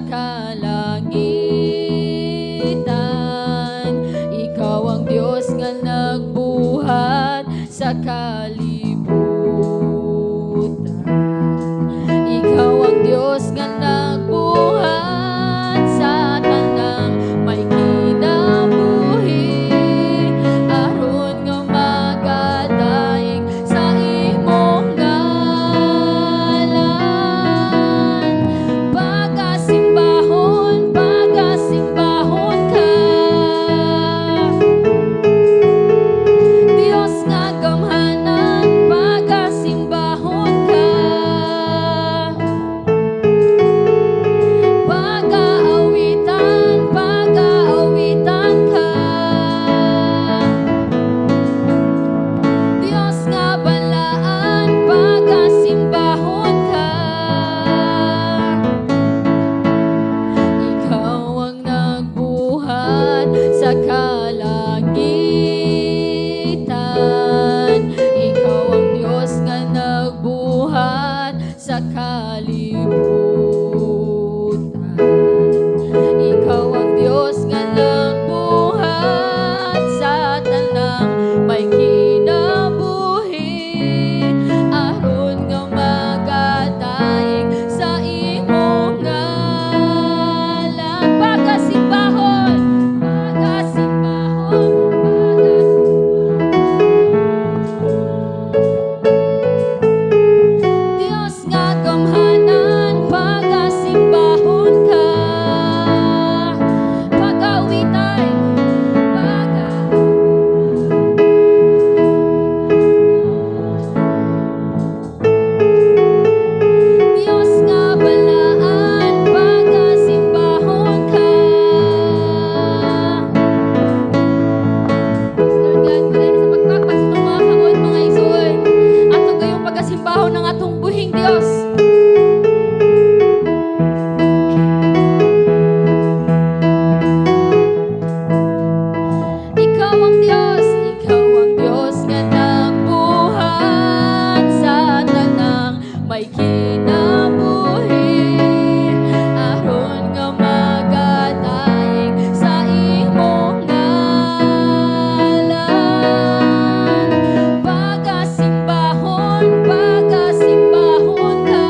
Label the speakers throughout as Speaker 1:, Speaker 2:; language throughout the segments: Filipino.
Speaker 1: kalangitan. Ikaw ang Diyos nga nagbuhat sa kalibutan. Ikaw ang Diyos nga nagbuhat sa tanang may kinabuhi. Aron nga magadaig sa imong ngalan. Pagasimbahon, pagasimbahon ka. Diyos nga gamhanan, pagasimbahon ka. Pag-aawitan, pag-aawitan ka. Diyos nga balaan, pagasimbahon ka. Ikaw ang nagbuhat sa kalangitan. Ikaw ang Diyos nga nagbuhat sa kalibutan. Ikaw ang Diyos nga nagbuhat sa tanang may kinabuhi. Aron nga magadaig sa imong ngalan. Pagasimbahon, pagasimbahon, Diyos nga gamhanan, pagasimbahon ka. Pag-awitan, Diyos nga balaan, pagasimbahon ka. Lord God, pulay na sa pagpakpas itong mga kamot, mga igsoon. Ato gayong pagasimbahon ng atong buhing Diyos. Ikaw ang Diyos nga nagbuhat sa tanang may kinabuhi. Aron nga magadaig sa imong ngalan. Pagasimbahon, pagasimbahon ka.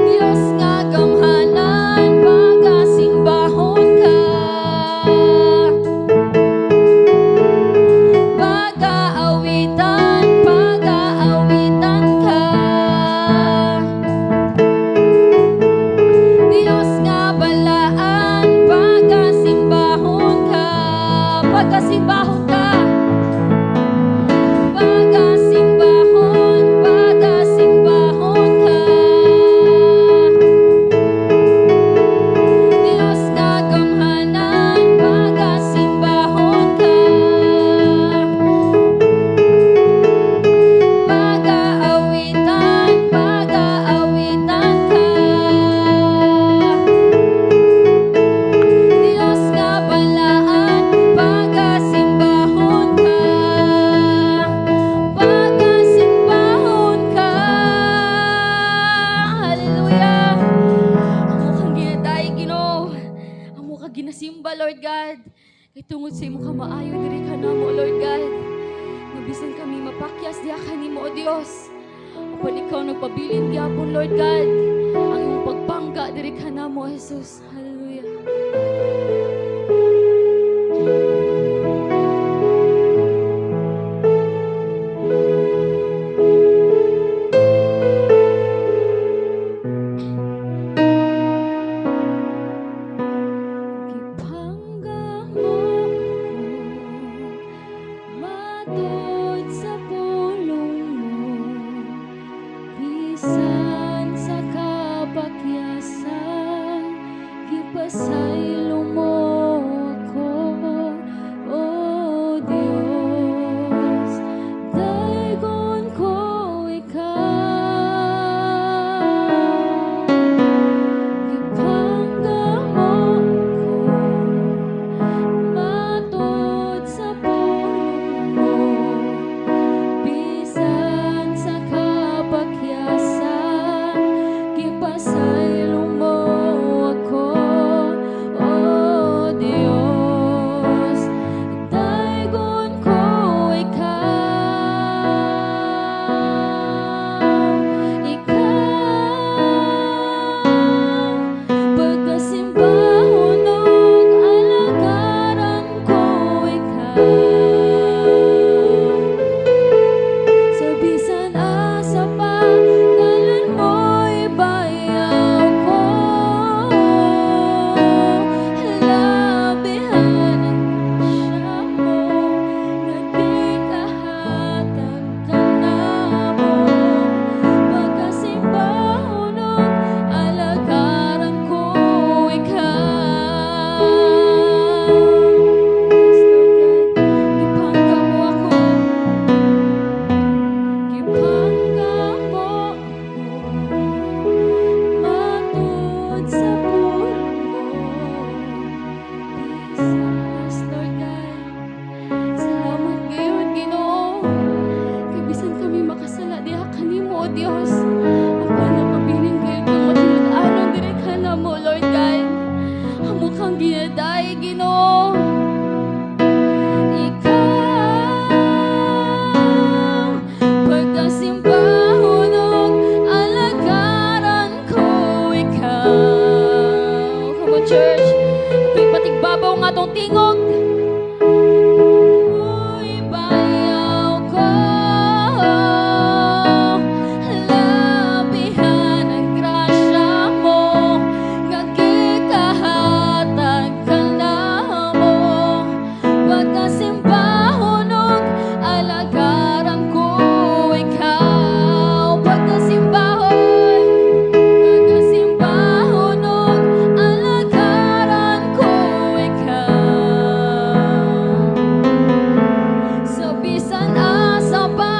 Speaker 1: Diyos nga gamhanan, pagasimbahon ka. Pag-aawitan, pag-aawitan ka. Diyos nga balaan, pagasimbahon ka. Pagasimbahon ka. Pagasimbahon, pagasimbahon ka. Diyos nga gamhanan, pagasimbahon ka. Pag-aawitan, pag-aawitan ka. Diyos nga balaan, pagasimbahon ka. Pagasimbahon ka. Hallelujah. Amo kang ginatay, Ginoo. Amo kang ginasimba, Lord God. Kay tungod sa imo ka maayo diri ka namo, Lord God. Mabisan kami mapakyas diha kanimo, O Dios. Apan ikaw nagpabilin gyapon, Lord God. Ang imong pagbangga diri ka namo, Jesus. Hallelujah. Gipangga mo ako, matod sa pulong mo. Bisan sa kapakyasan, gipasaylo mo ako, O Diyos. Daygon ko ikaw. Gipangga mo ako, matod sa pulong mo. Bisan sa kapakyasan, Dios. Apan napabilin kayo kung matinud-anon diri ka na mo, Lord God. Amo kang ginaday, Ginoo. Ikaw, pagkasimbahon og alagaran ko, ikaw. Come on, church. Ako'y patigbabaw nga tong tingog. Uy, bayaw ko. Labihan ang grasya mo. Nga gikahatag ka na mo. Pagkasimbahon og alagaran ko, ikaw. Pagkasimbahon og alagaran ko, ikaw. Sa bisan asa pa,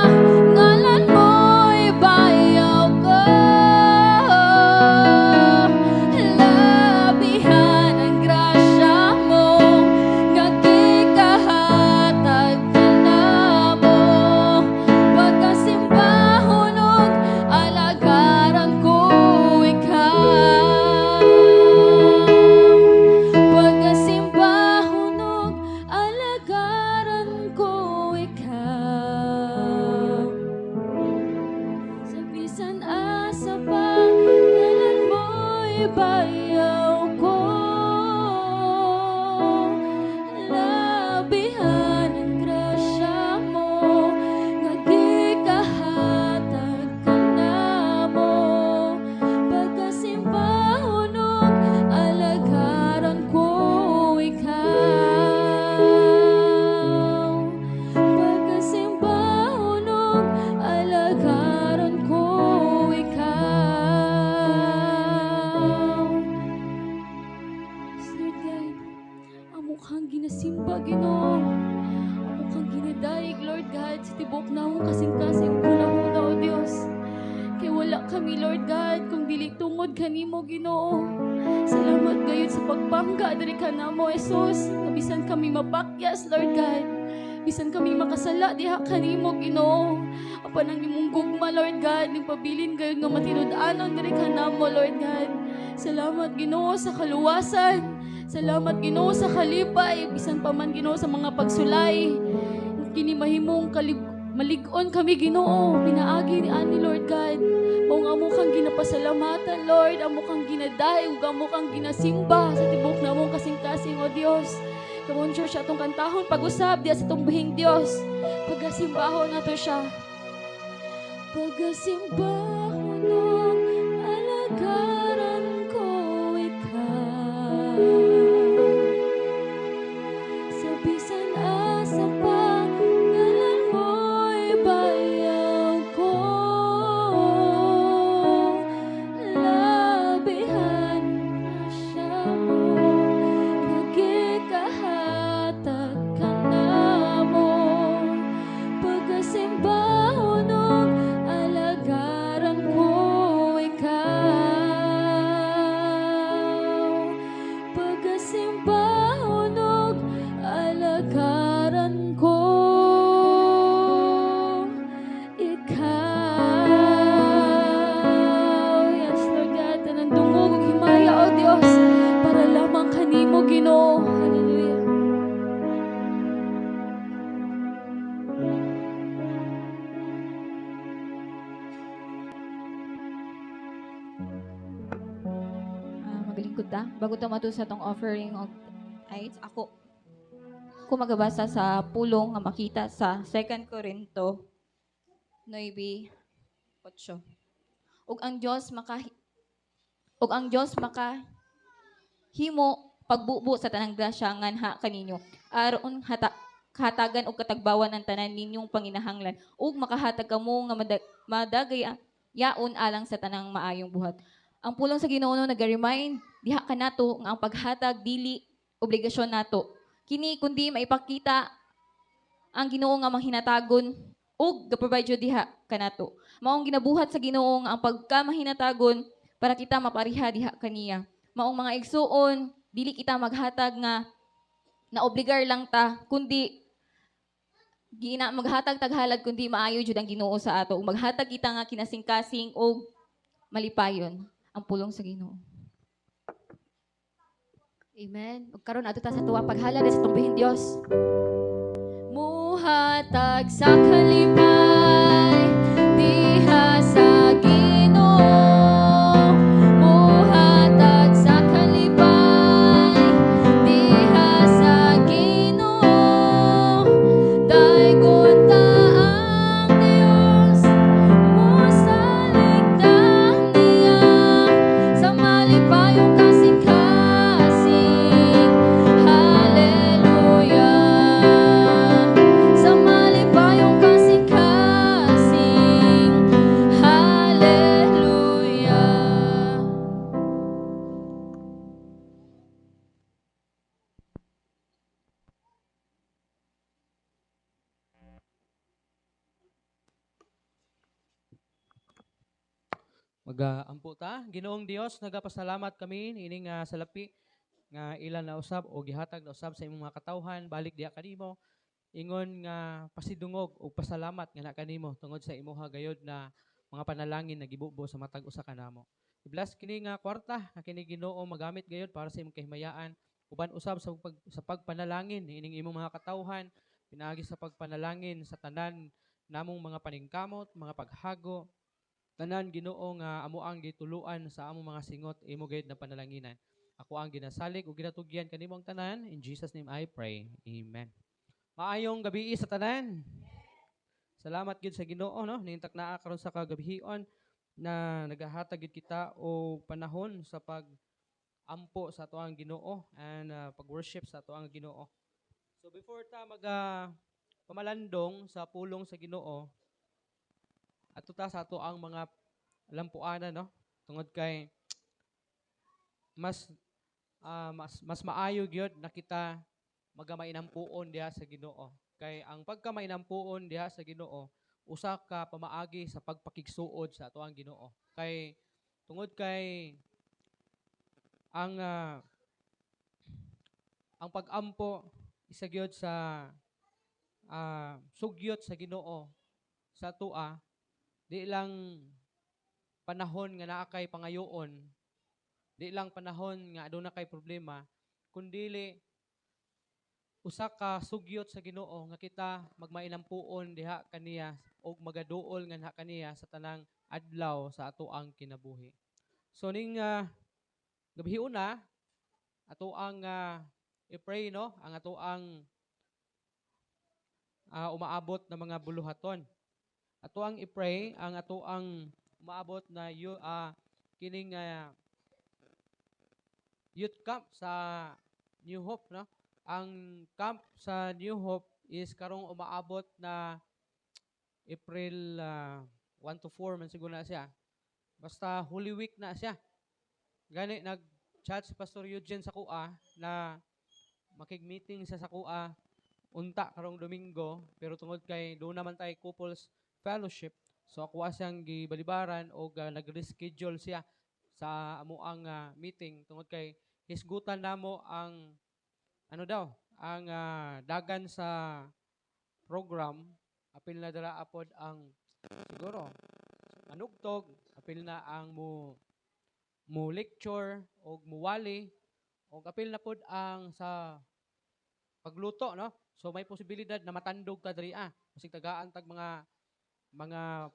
Speaker 1: ngalan mo'y bayaw ko. Labihan ang grasya mo, nga gikahatag ka na mo. Pagkasimbahon og alagaran ko, ikaw. Pagkasimbahon og alagaran ko, ikaw. Sa bisan asa pa, ngalan mo'y bayaw ko. Labihan ang grasya mo, nga gikahatag ka na mo. Pagkasimbahon og alagaran ko, ikaw. Pagkasimbahon og alagaran ko, ikaw. Lord God, amo kang ginasimba, Ginoo. Amo kang ginadaig, Lord God, sa tibok na akong kasing-kasing hunahuna, O Dios. Kay wala kami, Lord God, kung dili tungod kanimo, Ginoo. Salamat gayud sa pagpangga diri ka namo, Jesus. Bisan kami mapakyas, Lord God. Bisan kami makasala diha kanimo, Ginoo. Apan ang imong gugma, Lord God, ning pabilin gayud nga matinud-anon diri ka namo, Lord God. Salamat, Ginoo, sa kaluwasan. Salamat, Ginoo, sa kalipay. Bisan pa man, Ginoo, sa mga pagsulay. Kini mahimong malig-on kami, Ginoo. Pinaagi ni ani, Lord God. Maong amo kang ginapasalamatan, Lord. Amo kang ginaday, ug amo kang ginasimba sa tibok na mong kasing-kasing, O Dios. Come on, church, atong kantahon pag-usab diya sa tong buhing Dios. Pagasimbahon nato siya. Pagasimbahon og alagaran ko, ikaw. Sa bisan asa pa, ngalan mo'y bayaw ko. Labihan siya mo, nagkikahatag ka na mo. Pagkasimbahon og alagaran ko, ikaw. Pagkasimbahon og alagaran ko, ikaw. Yes, Lord God, tanang dungog ug himaya, O Dios, para lamang kanimo, Ginoo. Hallelujah.
Speaker 2: Magalingkod ta. Bago ta mato sa tong offering og tithes, ako magabasa sa pulong nga makita sa 2 Corinto 9:8. Ug ang Dios makahimo pagbubo sa tanang grasya nganha kaninyo aron kahatagan og katagbawan ang tanan ninyong panginahanglan ug makahatag kamo nga madagay yaon alang sa tanang maayong buhat. Ang pulong sa Ginoo nag-remind diha kanato nga ang paghatag dili obligasyon nato. Kini kundi maipakita ang Ginoo nga manghinatagon ug ga-provide jud diha kanato. Maong ginabuhat sa Ginoo nga ang pagkamahinatagon para kita mapariha diha kaniya. Maong mga igsuon, dili kita maghatag nga naobligar lang ta, kundi Gina maghatag taghalad kundi maayo jud ang Ginoo sa ato. Ug maghatag kita nga kinasing-kasing og malipayon ang pulong sa Ginoo.
Speaker 1: Amen. Ug karon adto ta sa tuwa paghalad sa tumbihin Dios. Muhatag sa kalipay diha sa Ginoo. Muhatag sa kalipay diha sa Ginoo. Daygon ta ang Dios mo saligdan niya sa malipayong kasing-kasing. Hallelujah. Sa malipayong kasing-kasing. Hallelujah.
Speaker 3: Mag-ampo ta, Ginoong Dios, nagapasalamat kami ining salapi nga ilan na usab o gihatag na usab sa imong mga katawhan balik diha kanimo ingon nga pasidungog o pasalamat nga na kanimo tungod sa imuha gayod na mga panalangin na gibubo sa matag usa kanamo. I-bless kini nga kwarta nga kini Ginoo magamit gayod para sa imong kahimayaan uban usab sa pagpanalangin ining imong mga katawhan pinaagi sa pagpanalangin sa tanan namong mga paningkamot, mga paghago, tanan Ginoo nga amo ang gituluan sa among mga singot imo gayud na panalanginan. Ako ang ginasalig ug ginatugyan kanimo ang tanan. In Jesus name I pray. Amen. Maayong gabi sa tanan. Salamat gid sa Ginoo no nintak naa karon sa kagabihion na nagahatag gid kita o panahon sa pag-ampo sa ato ang Ginoo and pag-worship sa ato ang Ginoo. So before ta pamalandong sa pulong sa Ginoo, ato ta sa ato ang mga lampuanan no tungod kay mas maayo gyud na kita magamainampuon diha sa Ginoo kay ang pagkamainampuon diha sa Ginoo usa ka pamaagi sa pagpakigsuod sa ato ang Ginoo kay tungod kay ang ang pag-ampo isa gyud sa sugyot sa Ginoo sa tua di lang panahon nga naa kay pangayoon, di lang panahon nga aduna kay problema, kundili usa ka sugyot sa Ginoo nga kita magmainampuon diha kaniya og magaduol nga diha kaniya sa tanang adlaw sa ato ang kinabuhi. So ning gabihion na ato ang i-pray no, ang ato ang umaabot na mga buluhaton. Ato ang i-pray ang ato ang umaabot na kining youth camp sa New Hope no. Ang camp sa New Hope is karong umaabot na April 1 to 4 man siguro na siya. Basta Holy Week na siya. Gani nag-chat si Pastor Eugene sa kuha na makig-meeting sa kuha unta karong Domingo pero tungod kay doon naman tayo couples fellowship. So ako siyang gibalibaran o nag-reschedule siya sa amuang meeting tungod kay hisgutan namo ang ang dagan sa program apil na dara apod ang siguro manugtog apil na ang mo lecture o muwali o apil na pod ang sa pagluto no. So may posibilidad na matandog ta diri kasi tagaan tag mga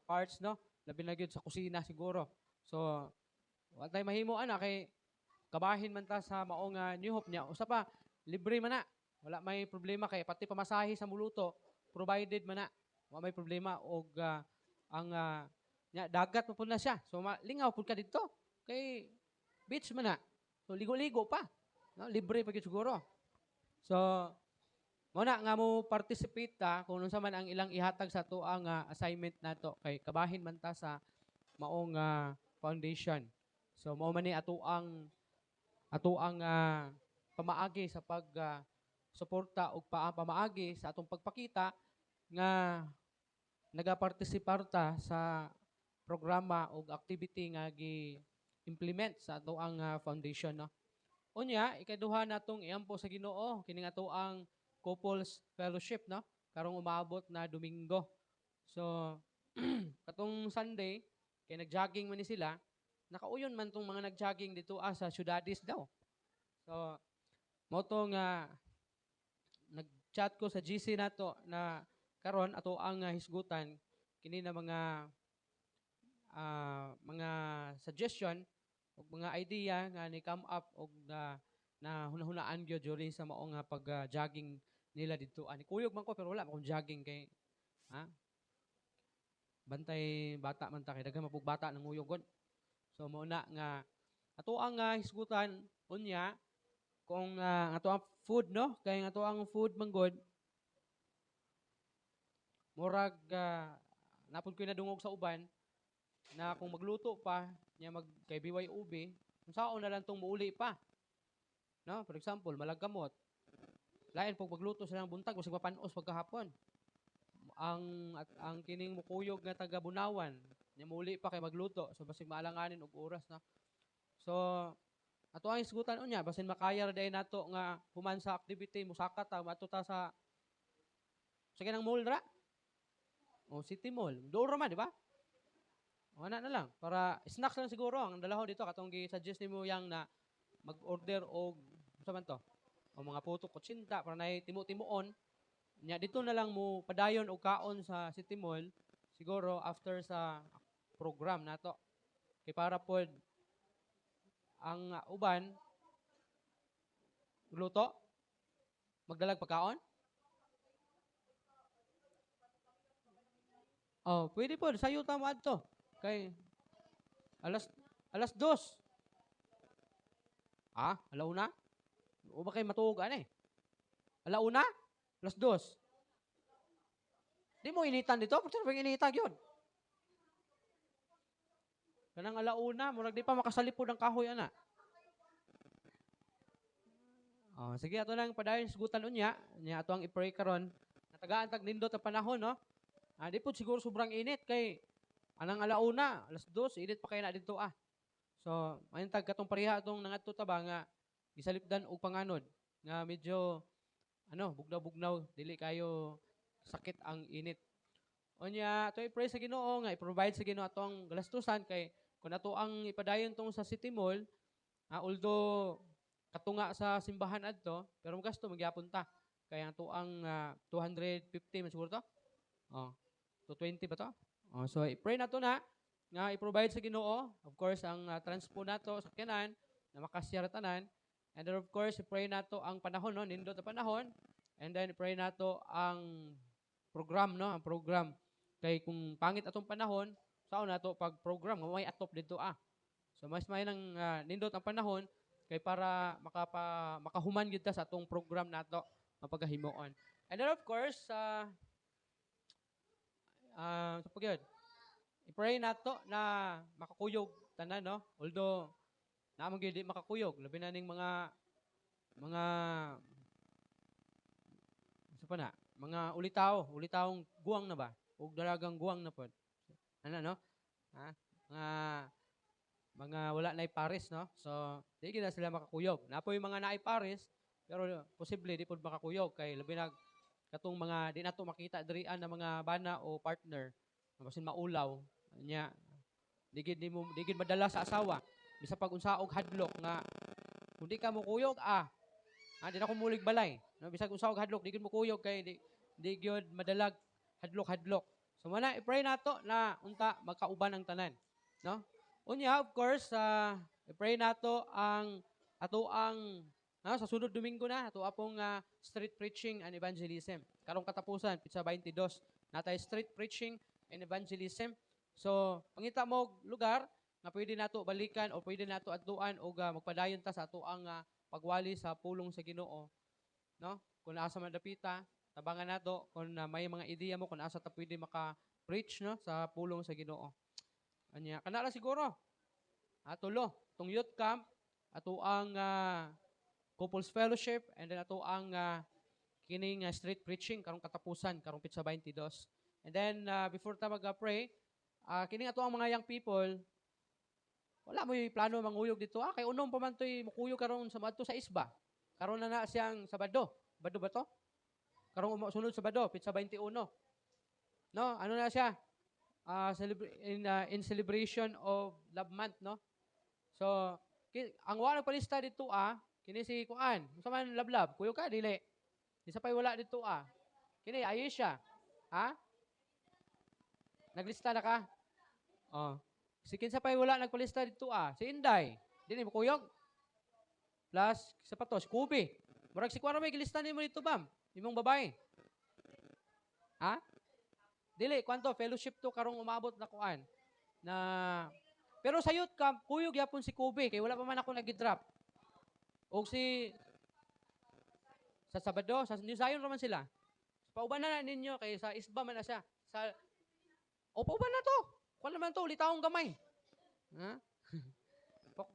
Speaker 3: parts no labi na gyud sa kusina siguro. So wa tay mahimo kay kabahin man ta sa maong New Hope niya usa pa libre man na wala may problema kay pati pamasahe sa muluto provided man na wa may problema og ang dagat mo pud na siya so lingaw pud ka didto kay beach man na so ligo-ligo pa no libre pa gyud siguro. So mo na nga mo participate ta kung unsa man ang ilang ihatag sa ato ang assignment nato kay kabahin man ta sa maong foundation. So mao man ni ato ang pamaagi sa pag suporta og pamaagi sa atong pagpakita nga nagapartisipar ta sa programa og activity nga gi-implement sa ato ang foundation no. Unya ikaduha natong iampo sa Ginoo kining ato ang couples fellowship no. karong umabot na Domingo. So katong Sunday kay nag-jogging man ni sila, nakauyon man tong mga nag-jogging dito sa Ciudadis daw. So mo to nga nag-chat ko sa GC nato na karon ato ang hisgutan kini na mga suggestion ug mga idea nga ni come up og na hunahunaan gyud during sa mao nga pag-jogging nila dito. Ani kuyog man ko pero wala akong jogging kay ha bantay bata man ta kay daghan mapug bata nang uyogon. So mao na nga ato ang hisgutan unya kung ato ang food no kay ato ang food manggod murag napud ko nadungog sa uban na kung magluto pa niya mag kay BYOB kung saan na lang tong muuli pa no for example malagkamot lain pag magluto sila ng buntag usig mapanos pagkahapon ang kining mukuyog nga taga Bunawan nya muuli pa kay magluto so basig maalanganin og oras na so ato ang isgutan unya basin makaya ra day nato nga human sa activity musaka ta mato ta sa kanang mall ra o City Mall doon ra man di ba wala na lang para snacks lang siguro ang dalaho dito katong gi-suggest nimo yang na mag-order og sa man to o mga puto kutsinta para nay timo-timoon nya dito na lang mo padayon og kaon sa City Mall siguro after sa program nato kay para pod ang uban luto magdalag pagkaon oh pwede pod sayo ta mo adto kay alas 2 alauna o ba kay matuog ani alauna alas 2 di mo initan dito pero pag initan yun kanang alauna murag di pa makasalipod ang kahoy ana sige ato nang padayon sugutan unya nya ato ang i-pray karon natagaan tag nindot ang panahon no di po siguro sobrang init kay anang alauna alas 2 init pa kay na dito so mayintag katong pareha atong nangadto ta ba nga gisalipdan og panganod nga medyo bugnaw-bugnaw dili kayo sakit ang init unya ato i-pray sa Ginoo nga i-provide sa Ginoo atong galastusan kay kun ato ang ipadayon tong sa City Mall although katunga sa simbahan adto pero gasto magyapon ta kay ato ang 250 man siguro to 220 ba to so i-pray nato na nga i-provide sa Ginoo of course ang transpo nato sa kanan na makasiyar tanan and then of course i-pray nato ang panahon no nindot na panahon and then i-pray nato ang program no ang program kay kung pangit atong panahon sao nato pag program may atop dito so mas may nang nindot ang panahon kay para makahuman gyud ta sa atong program nato mapagahimuon and then of course sa pagyod i-pray nato na makakuyog tanan no although naman gyud di makakuyog labi na ning mga pa na mga ulitawong guwang na ba ug dalagang guwang na pod no mga wala na pares no so di gyud na sila makakuyog napoy mga naay pares pero posible di pod makakuyog kay labi na katong mga di nato makita dirian na mga bana o partner basin maulaw nya di gid madala sa asawa bisa pag unsaog hadlok nga kung di ka mo kuyog di na ko mulig balay no bisag unsaog hadlok di gid mo kuyog kay di gyud madalag hadlok so mana i-pray nato na unta magkauban ang tanan no unya of course i-pray nato ang ato ang sa sunod Domingo na ato apong street preaching and evangelism karong katapusan pitsa 22 natay street preaching and evangelism so pangita mo lugar nga pwede nato balikan o pwede nato adtuan o magpadayon ta sa ato ang pagwali sa pulong sa Ginoo no kung asa man dapita tabangan nato kung may mga ideya mo kung asa ta pwede maka-preach no sa pulong sa Ginoo anya kana lang siguro tulo tong youth camp ato ang couples fellowship and then ato ang kining street preaching karong katapusan karong pitsa 22 and then before ta mag-pray kining ato ang mga young people wala mo yung plano manguyog dito kay unom pa man toy mukuyog karon sa madto sa isba karon na siyang Sabado ba to karong sunod Sabado, Pitsa 21. No, ano na siya? In celebration of Love Month, no? So, ang wala nagpalista dito kini si Kuan. Unsa man lablab? Kuyo ka dili. Isa pay wala dito Kini Aisha. Ha? Naglista na ka? Oh. Si kinsa pay wala nagpalista dito Si Inday. Dili mo kuyog. Plus sa patos, Kubi. Murag si Kuan may gilista nimo dito, bam. Imong babae. Ha? Dili, kwanto, fellowship to karong umabot na kuan. Pero sa youth camp, kuyog yapon si Kobe, kay wala pa man ako nag-drop. O sa Sabado, sa New Zion naman sila. Pauban na ninyo, kay sa Isba man na siya. Pauban na to. Kuan naman to, ulitaong gamay. Ha?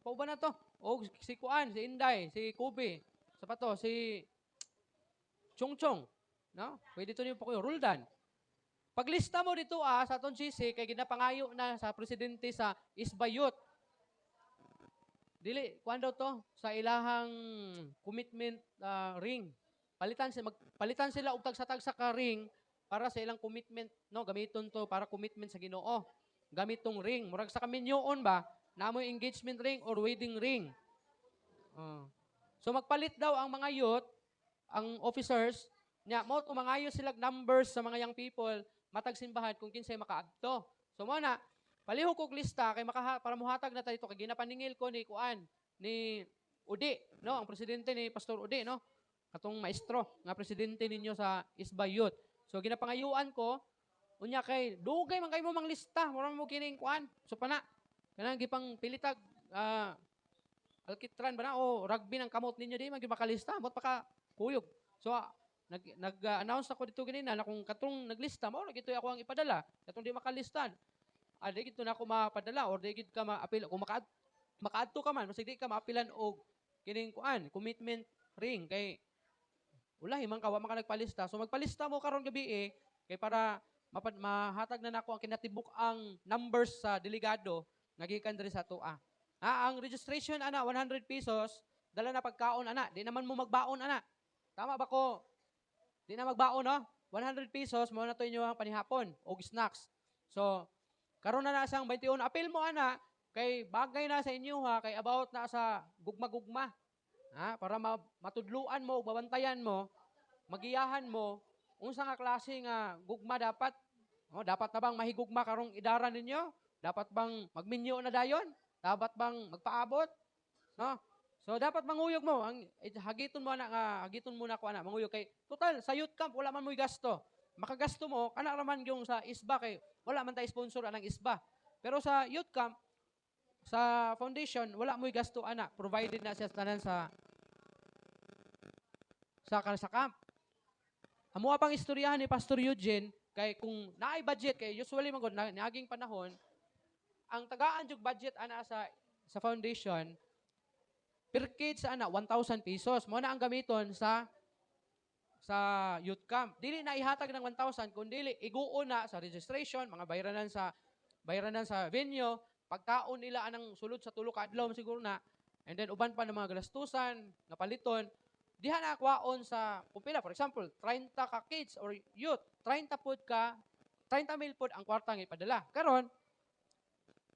Speaker 3: Pauban na to. O si Kuan, si Inday, si Kobe. Sa pato, si Chong. No? Pwede to niyo po kayo, Roldan. Paglista mo dito sa atong GC, kay ginapangayo na sa presidente sa Isbayot. Dili, kuan daw to, sa ilahang commitment ring. Palitan sila og tagsa-tagsa ka ring para sa ilang commitment, no, gamiton to para commitment sa Ginoo. Gamitong ring, murag sa kaminyoon ba, namoy engagement ring or wedding ring. So magpalit daw ang mga youth, ang officers, mo tumangayo sila numbers sa mga young people, matag simbahan kung kinsay makaadto. So mo na, palihog kog lista kay para muhatag na tayo kay ginapaningil ko ni Kuan ni Udi, no, ang presidente ni Pastor Udi, no. Katong maestro nga presidente ninyo sa Isbayot. So ginapangayuan ko unya kay dugay man kay mo mang lista, mura mo kining Kuan. So pana kanang gipang pilitag alkitran ba na o rugby ng kamot ninyo di magimakalista, mot pa ka kuyog. So nag-announce ako dito ganina na kung katong naglista mo, gito ako ang ipadala. Katong di makalistan. Di gito na ako mapadala or di gito ka maapil. Kung makaadto ka man, masig di ka maapilan og kining Kuan, commitment ring kay wala himang kawa maka nagpalista. So magpalista mo karon gabi kay para mahatag na nako ang kinatibuk ang numbers sa delegado nagikan diri sa atoa. Ang registration ana 100 pesos, dala na pagkaon ana, di naman mo magbaon ana. Tama ba ko? Di na magbaon, no? 100 pesos, mo na to inyo ang panihapon o snacks. So, karon na sang 21. Apil mo, ana, kay bagay na sa inyo, kay about na sa gugma-gugma. Para matudluan mo, babantayan mo, magiyahan mo, unsa nga klase nga gugma dapat? Dapat na bang mahigugma karong idara ninyo? Dapat bang magminyo na dayon? Dapat bang magpaabot? No? So dapat manguyog mo, hagiton mo na ko ana, manguyog kay total sa youth camp wala man mo'y gasto. Makagasto mo kana raman yung sa Isba kay wala man tay sponsor anang Isba. Pero sa youth camp sa foundation wala mo'y gasto ana, provided na siya tanan sa camp. Amo pang istoryahan ni Pastor Eugene kay kung naay budget kay usually man gud naging panahon ang tagaan jug budget ana sa foundation per kid sa 1,000 pesos. Mo na ang gamiton sa youth camp. Dili na ihatag ng 1,000 kundi iguon na sa registration, mga bayranan sa venue, pagkaon nila anang sulod sa tulo ka adlaw siguro na. And then uban pa ng mga galastusan, nga paliton, diha na akwaon sa pupila. For example, 30 ka kids or youth, 30 mil pod ang kwarta nga ipadala. Karon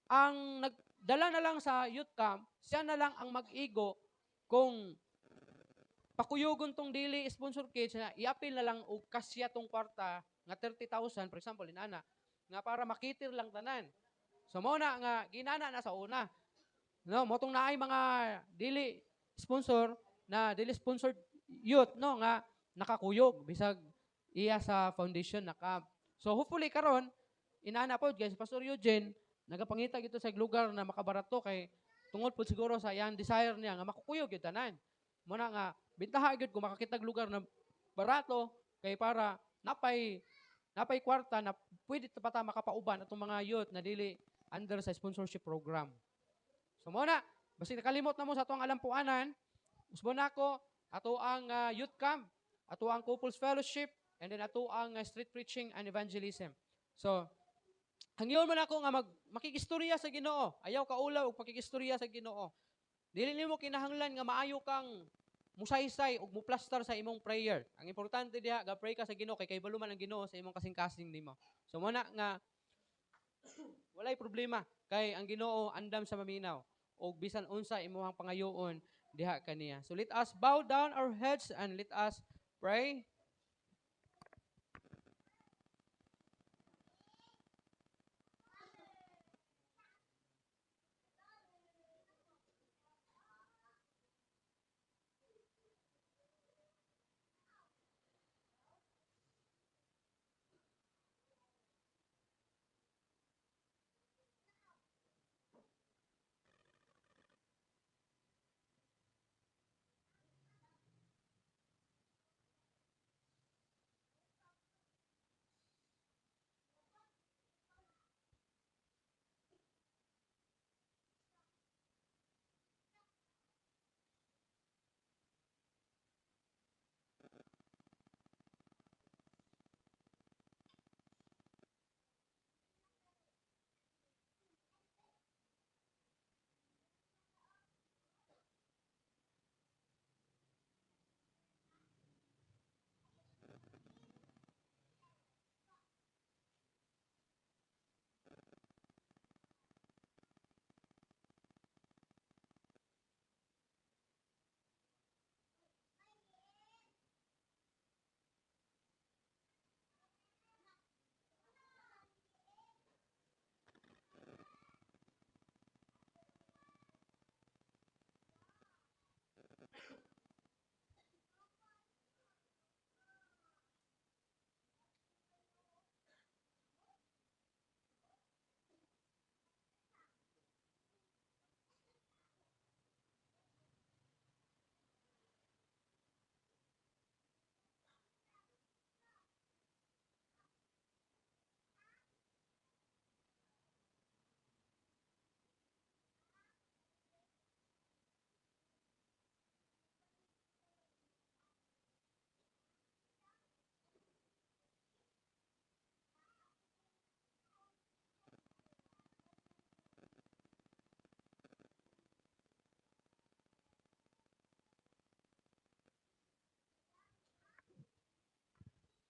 Speaker 3: ang nagdala na lang sa youth camp, siya na lang ang mag-igo kung pakuyugon tong dili sponsor kids na iapil na lang og kasya tong kwarta nga 30,000 for example inana nga para makitir lang tanan. So mo na nga ginana na sa una. No, mo tong naay mga dili sponsored youth no nga nakakuyog bisag iya sa foundation na camp. So hopefully karon inana pod guys Pastor Eugene nagapangita gito sa lugar na makabarato kay tungod po siguro sa iyang desire niya nga makukuyog yun tanan. Muna nga, bintaha yun kung makakitag lugar na barato kay para napay kwarta na pwede pata makapauban atong mga youth na dili under sa sponsorship program. So muna, basta nakalimot na mo sa atong alampuanan, usbo na ko, ato ang youth camp, ato ang couples fellowship, and then ato ang street preaching and evangelism. So, hangyon man ako nga makikistorya sa Ginoo. Ayaw ka ulaw og pakikistorya sa Ginoo. Dili nimo kinahanglan nga maayo kang musaysay ug muplastar sa imong prayer. Ang importante diha ga-pray ka sa Ginoo kay kahibalo man ang Ginoo sa imong kasing-kasing nimo. So mo na nga walay problema kay ang Ginoo andam sa maminaw ug bisan unsa imong pangayoon diha kaniya. So let us bow down our heads and let us pray.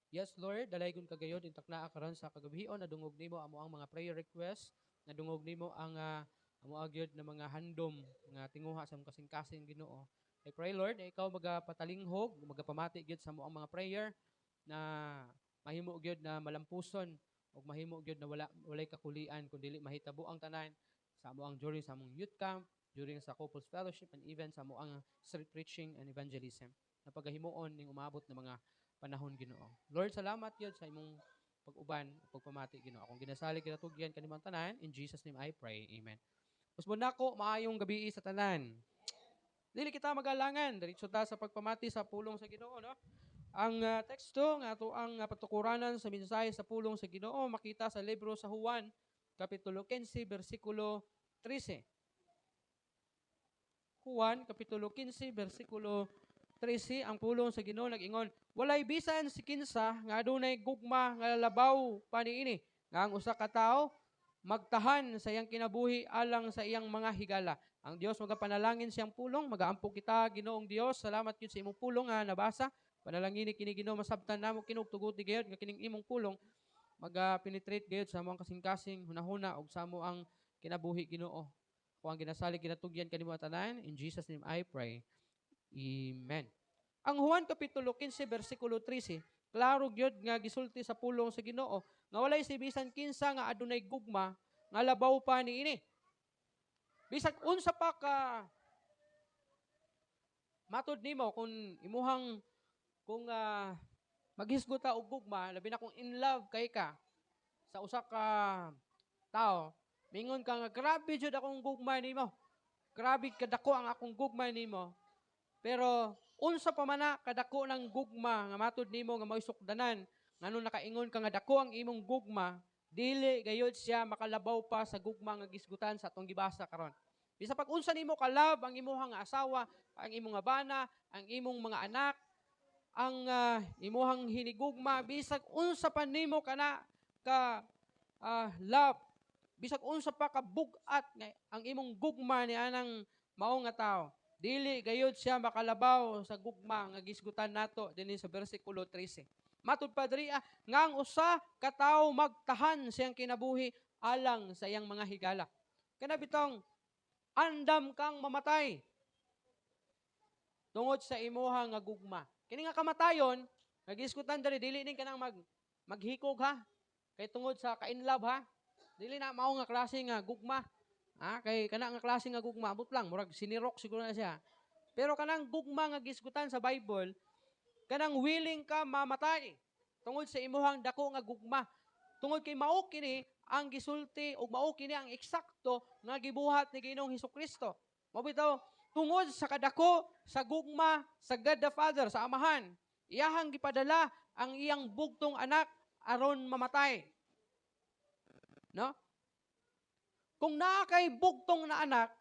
Speaker 3: Yes, Lord, dalaygon kagayod intak naa karon sa kagabion nadungog nimo amo ang mga prayer request, nadungog nimo ang amo agyod na mga handom nga tinguha sa imong kasing-kasing Ginoo. I pray Lord na ikaw magapatalinghob, magapamati gyud sa amo ang mga prayer na mahimo gyud na malampuson ug mahimo gyud na walay kakulian kun dili mahitabo ang tanan sa amo ang during sa among youth camp, during sa couples fellowship and even sa amo ang street preaching and evangelism. Na pagahimuon ning umabot na mga panahon Ginoo. Lord, salamat yun sa imong pag-uban, pagpamati Ginoo. Akong ginasalig kinatugyan kanimong tanan, in Jesus name I pray. Amen. Usbon nako maayong gabi sa tanan. Dili kita magalangan, diretso ta sa pagpamati sa pulong sa Ginoo, no? Ang teksto nga ato ang patukuranan sa mensahe sa pulong sa Ginoo makita sa libro sa Juan kapitulo 15 bersikulo 13. Juan kapitulo 15 bersikulo 13 ang pulong sa Ginoo nag-ingon, walay bisan si kinsa nga adunay gugma nga labaw pa niini nga ang usa ka tawo magtahan sa iyang kinabuhi alang sa iyang mga higala. Ang Dios magapanalangin siyang pulong, magaampog kita Ginoong Dios. Salamat gyud sa imong pulong nga nabasa. Panalangin kini Ginoo masabtan namo kinugtuguti gayud nga kining imong pulong maga-penetrate gayud sa among kasing-kasing hunahuna og sa amo ang kinabuhi Ginoo. Kung ang ginasalig kinatugyan kanimo tanan, in Jesus name I pray. Amen. Ang Juan kapitulo 15 bersikulo 13, klaro gyud nga gisulti sa pulong sa Ginoo nga walay si bisan kinsa nga adunay gugma nga labaw pa niini. Bisag unsa pa ka matud nimo kung imuhang kung maghisgot ta og gugma, labi na kung in love kay ka sa usa ka tao, mingon ka nga grabe jud akong gugma nimo. Grabe kadako ang akong gugma nimo. Pero unsa pa man na kadako ng gugma nga matud nimo nga maisukdanan ngano nakaingon ka nga dako ang imong gugma, dili gayud siya makalabaw pa sa gugma nga gisgutan sa atong gibasa karon. Bisa pag unsa nimo kalab ang imong asawa, ang imong bana, ang imong mga anak, ang imuhang hinigugma, bisag unsa pa nimo kana ka love, bisag unsa pa ka bugat nga ang imong gugma ni anang mao nga tawo. dili gayud siya makalabaw sa gugma nga gisgutan nato dinhi sa bersikulo 13. Matud pa diri nga ang usa ka tawo magtahan siyang kinabuhi alang sa iyang mga higala. Kana bitong andam kang mamatay tungod sa imuha nga gugma. Kini nga kamatayon, nagisgutan diri dili ning kanang maghikog ha. Kay tungod sa ka-inlove ha. Dili na mao nga klase nga gugma. Kay kana nga klase nga gugma, abot lang murag sinirok siguro na siya. Pero kanang gugma nga gisgutan sa Bible, kanang willing ka mamatay tungod sa imuhang dako nga gugma. Tungod kay mao kini ang gisulti o mao kini ang eksakto nga gibuhat ni Ginoong Hesukristo. Mao bitaw tungod sa kadako sa gugma sa God the Father sa Amahan, iyahang gipadala ang iyang bugtong anak aron mamatay. No? Kung naa kay bugtong na anak,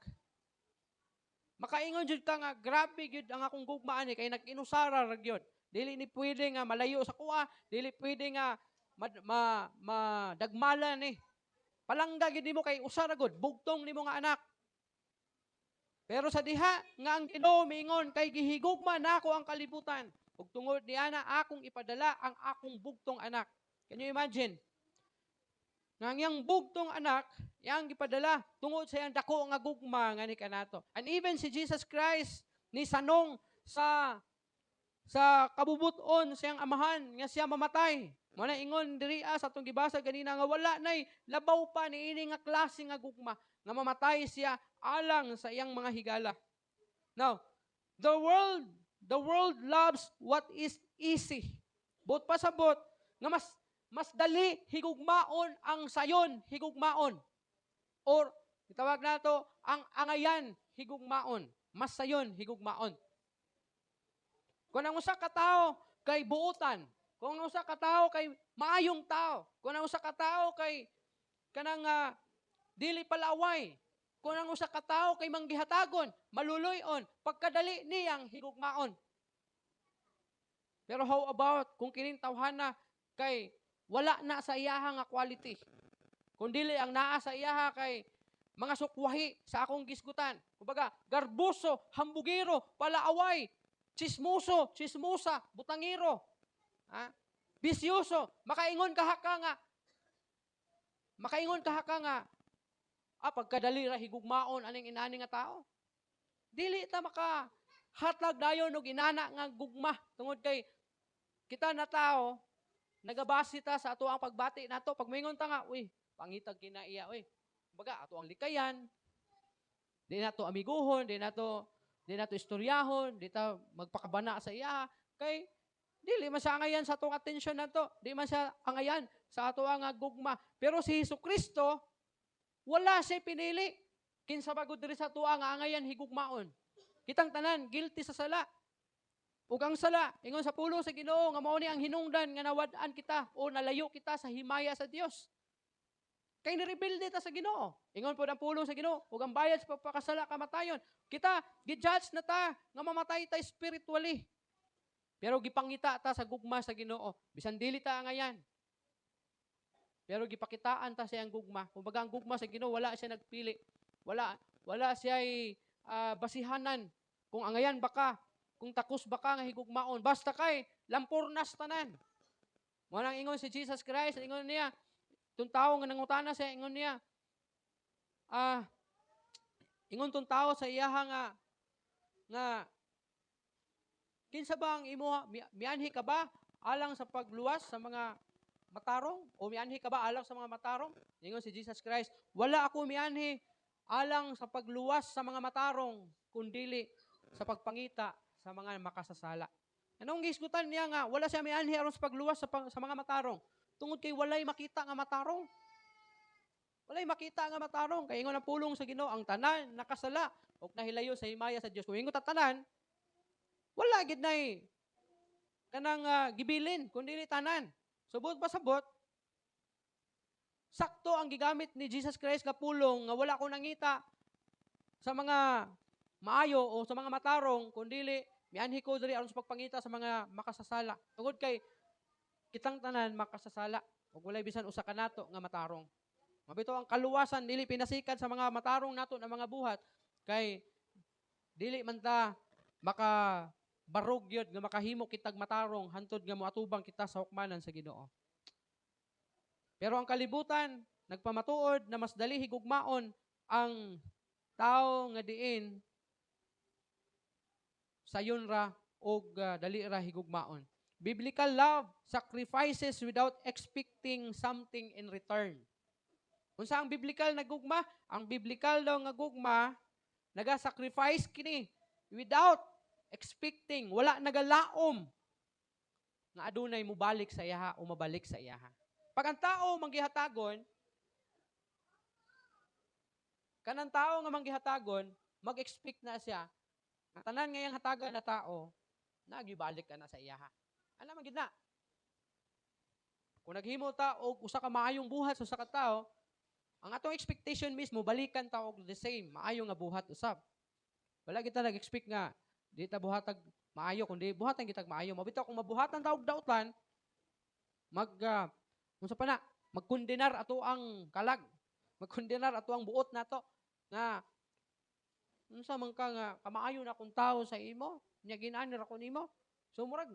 Speaker 3: makaingon jud ka nga grabe jud ang akong gugma ani kay nag-inusara ra gyud. Dili ni pwede nga malayo sa kuha, dili pwede nga madagmala ni. Palangga gid nimo kay usara gud bugtong nimo nga anak. Pero sa diha nga ang Ginoo miingon kay gihigugma nako ang kalibutan ug tungod niana akong ipadala ang akong bugtong anak. Can you imagine? Nga ang bugtong anak, yang gipadala tungod sa iyang dako nga gugma nga ni kanato. And even si Jesus Christ ni sanong sa kabubuton siyang amahan nga siya mamatay. Mo na ingon diri sa atong gibasa ganina nga wala nay labaw pa niini nga klase nga gugma nga mamatay siya alang sa iyang mga higala. Now, the world loves what is easy. Bot pasabot nga mas dali higugmaon ang sayon higugmaon. Or itawag nato ang angayan higugmaon. Mas sayon higugmaon. Kung ang usa ka tawo kay buutan, kung ang usa ka tawo kay maayong tao, kung ang usa ka tawo kay kanang dili palaway, kung ang usa ka tawo kay manggihatagon, maluluyon, pagkadali niyang higugmaon. Pero how about kung kining tawhana kay wala na sa iyaha nga quality. Kung dili ang naa sa iyaha kay mga sukwahi sa akong gisgutan. Kumbaga, garbuso, hambugiro, palaaway, chismoso, chismosa, butangiro. Bisyoso, makaingon kahaka nga, pagkadali ra higugmaon aning inani nga tao. Dili ta makahatag dayon og inana nga gugma tungod kay kita na tao nagabasi ta sa ato ang pagbati nato. Pag moingon ta nga, pangitag kinaiya, baga ato ang likayan. Di nato amiguhon, di nato istoryahon, di ta magpakabana sa iya. Kay dili man siya angayan sa atong atensyon nato, di man siya angayan sa ato ang gugma. Pero si Hesukristo, wala siya pinili. Kinsa bagod diri sa ato ang angayan higugmaon. Kitang tanan guilty sa sala. Ug ang sala, ingon sa pulo sa Ginoo nga mao ni ang hinungdan nga nawad-an kita o nalayo kita sa himaya sa Dios. Kay nirebelde ta sa Ginoo. Ingon pod ang pulo sa Ginoo, ug ang bayad sa pagpakasala kamatayon. Kita gi-judge na ta nga mamatay ta spiritually. Pero gipangita ta sa gugma sa Ginoo. Bisan dili ta ngayan. Pero gipakitaan ta sa iyang gugma. Kumbaga ang gugma sa Ginoo wala siya nagpili. Wala siya basihanan kung angayan baka kung takos baka nga higugmaon. Basta kay, lampurnas tanan. Mo nang ingon si Jesus Christ, ingon niya, itong tao nga nangutana siya, ingon niya, ingon itong tao sa iyaha nga, kinsa ba ang imuha, mianhi ka ba alang sa pagluwas sa mga matarong? O mianhi ka ba alang sa mga matarong? Ingon si Jesus Christ, wala ako mianhi alang sa pagluwas sa mga matarong, kundili sa pagpangita sa mga makasasala. Anong gisgutan niya nga, wala siya mianhi aron sa pagluwas sa mga matarong. Tungod kay walay makita nga matarong. Walay makita nga matarong. Kaya ingon ang pulong sa Ginoo, ang tanan nakasala o nahilayo sa himaya sa Dios. Kung ingon ta tanan, wala gid nay kanang gibilin kundi tanan. Subot ba sabot? Sakto ang gigamit ni Jesus Christ nga pulong nga wala ko nangita sa mga maayo o sa mga matarong, kundili mianhi ko diri aron sa pagpangita sa mga makasasala. Tungod kay kitang tanan makasasala ug walay bisan usa ka nato nga matarong. Mabito ang kaluwasan dili pinasikat sa mga matarong nato na mga buhat kay dili man ta maka barog yun nga makahimo kitag matarong hantod nga moatubang kita sa hukmanan sa Ginoo. Pero ang kalibutan nagpamatuod na mas dali higugmaon ang tao nga diin sayon ra og dali ra higugmaon. Biblical love sacrifices without expecting something in return. Unsa ang biblical na gugma? Ang biblical daw nga gugma naga-sacrifice kini without expecting, wala nagalaom nga adunay mubalik sa iyaha o mabalik sa iyaha. Pag ang tao manggihatagon, kanang tao nga manggihatagon, mag-expect na siya, ang tanan ngayang hatagan na tao, nagibalik ka na sa iyaha. Ano man gid na? Kung naghimo ta og usa ka maayong buhat sa usa ka tao, ang atong expectation mismo balikan ta og the same, maayo nga buhat usab. Wala kita nag-expect nga di ta buhatag maayo kundi buhatan kitag maayo. Mabitaw kung mabuhatan ta og dautan, unsa pa na, magkondenar ato ang kalag. Magkondenar ato ang buot nato nga unsa man ka nga kamaayo na akong tao sa imo, nya ginani ra ko nimo. So murag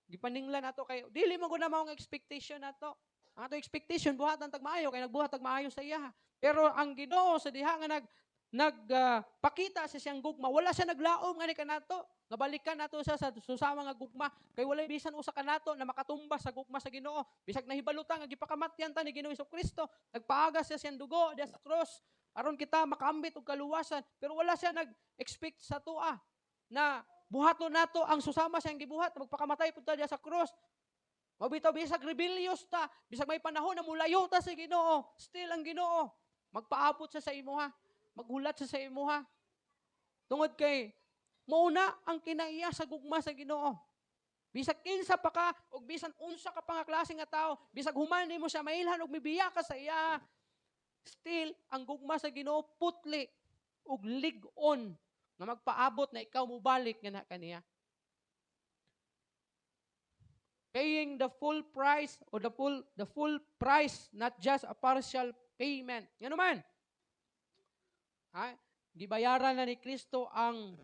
Speaker 3: gipaninglan nato kay dili man gud na mao nga expectation nato. Ang ato expectation buhatan tag maayo kay nagbuhat tag maayo sa iya. Pero ang Ginoo sa diha nga nagpakita sa siyang gugma, wala siya naglaom nga ni kanato. Nabalikan nato siya sa susama nga gugma kay walay bisan usa kanato na makatumba sa gugma sa Ginoo. Bisag nahibalutan nga gipakamatyan ta ni Ginoo Jesucristo, nagpaagas siya siyang dugo diha sa cross aron kita makaambit og kaluwasan. Pero wala siya nag-expect sa tua na buhaton nato ang susama siyang gibuhat, magpakamatay pud ta diha sa cross. Mabitaw bisag rebellious ta, bisag may panahon na mulayo ta sa Ginoo, still ang Ginoo magpaabot siya sa imuha, maghulat siya sa imuha. Tungod kay mauna ang kinaiya sa gugma sa Ginoo. Bisag kinsa pa ka og bisan unsa ka pa nga klase nga tao, bisag human nimo siya mailhan og mibiya ka sa iya, still ang gugma sa Ginoo putli og lig-on nga magpaabot na ikaw mubalik nga na kaniya. Paying the full price or the full price, not just a partial payment. Yan naman. Ha? Gibayaran na ni Kristo ang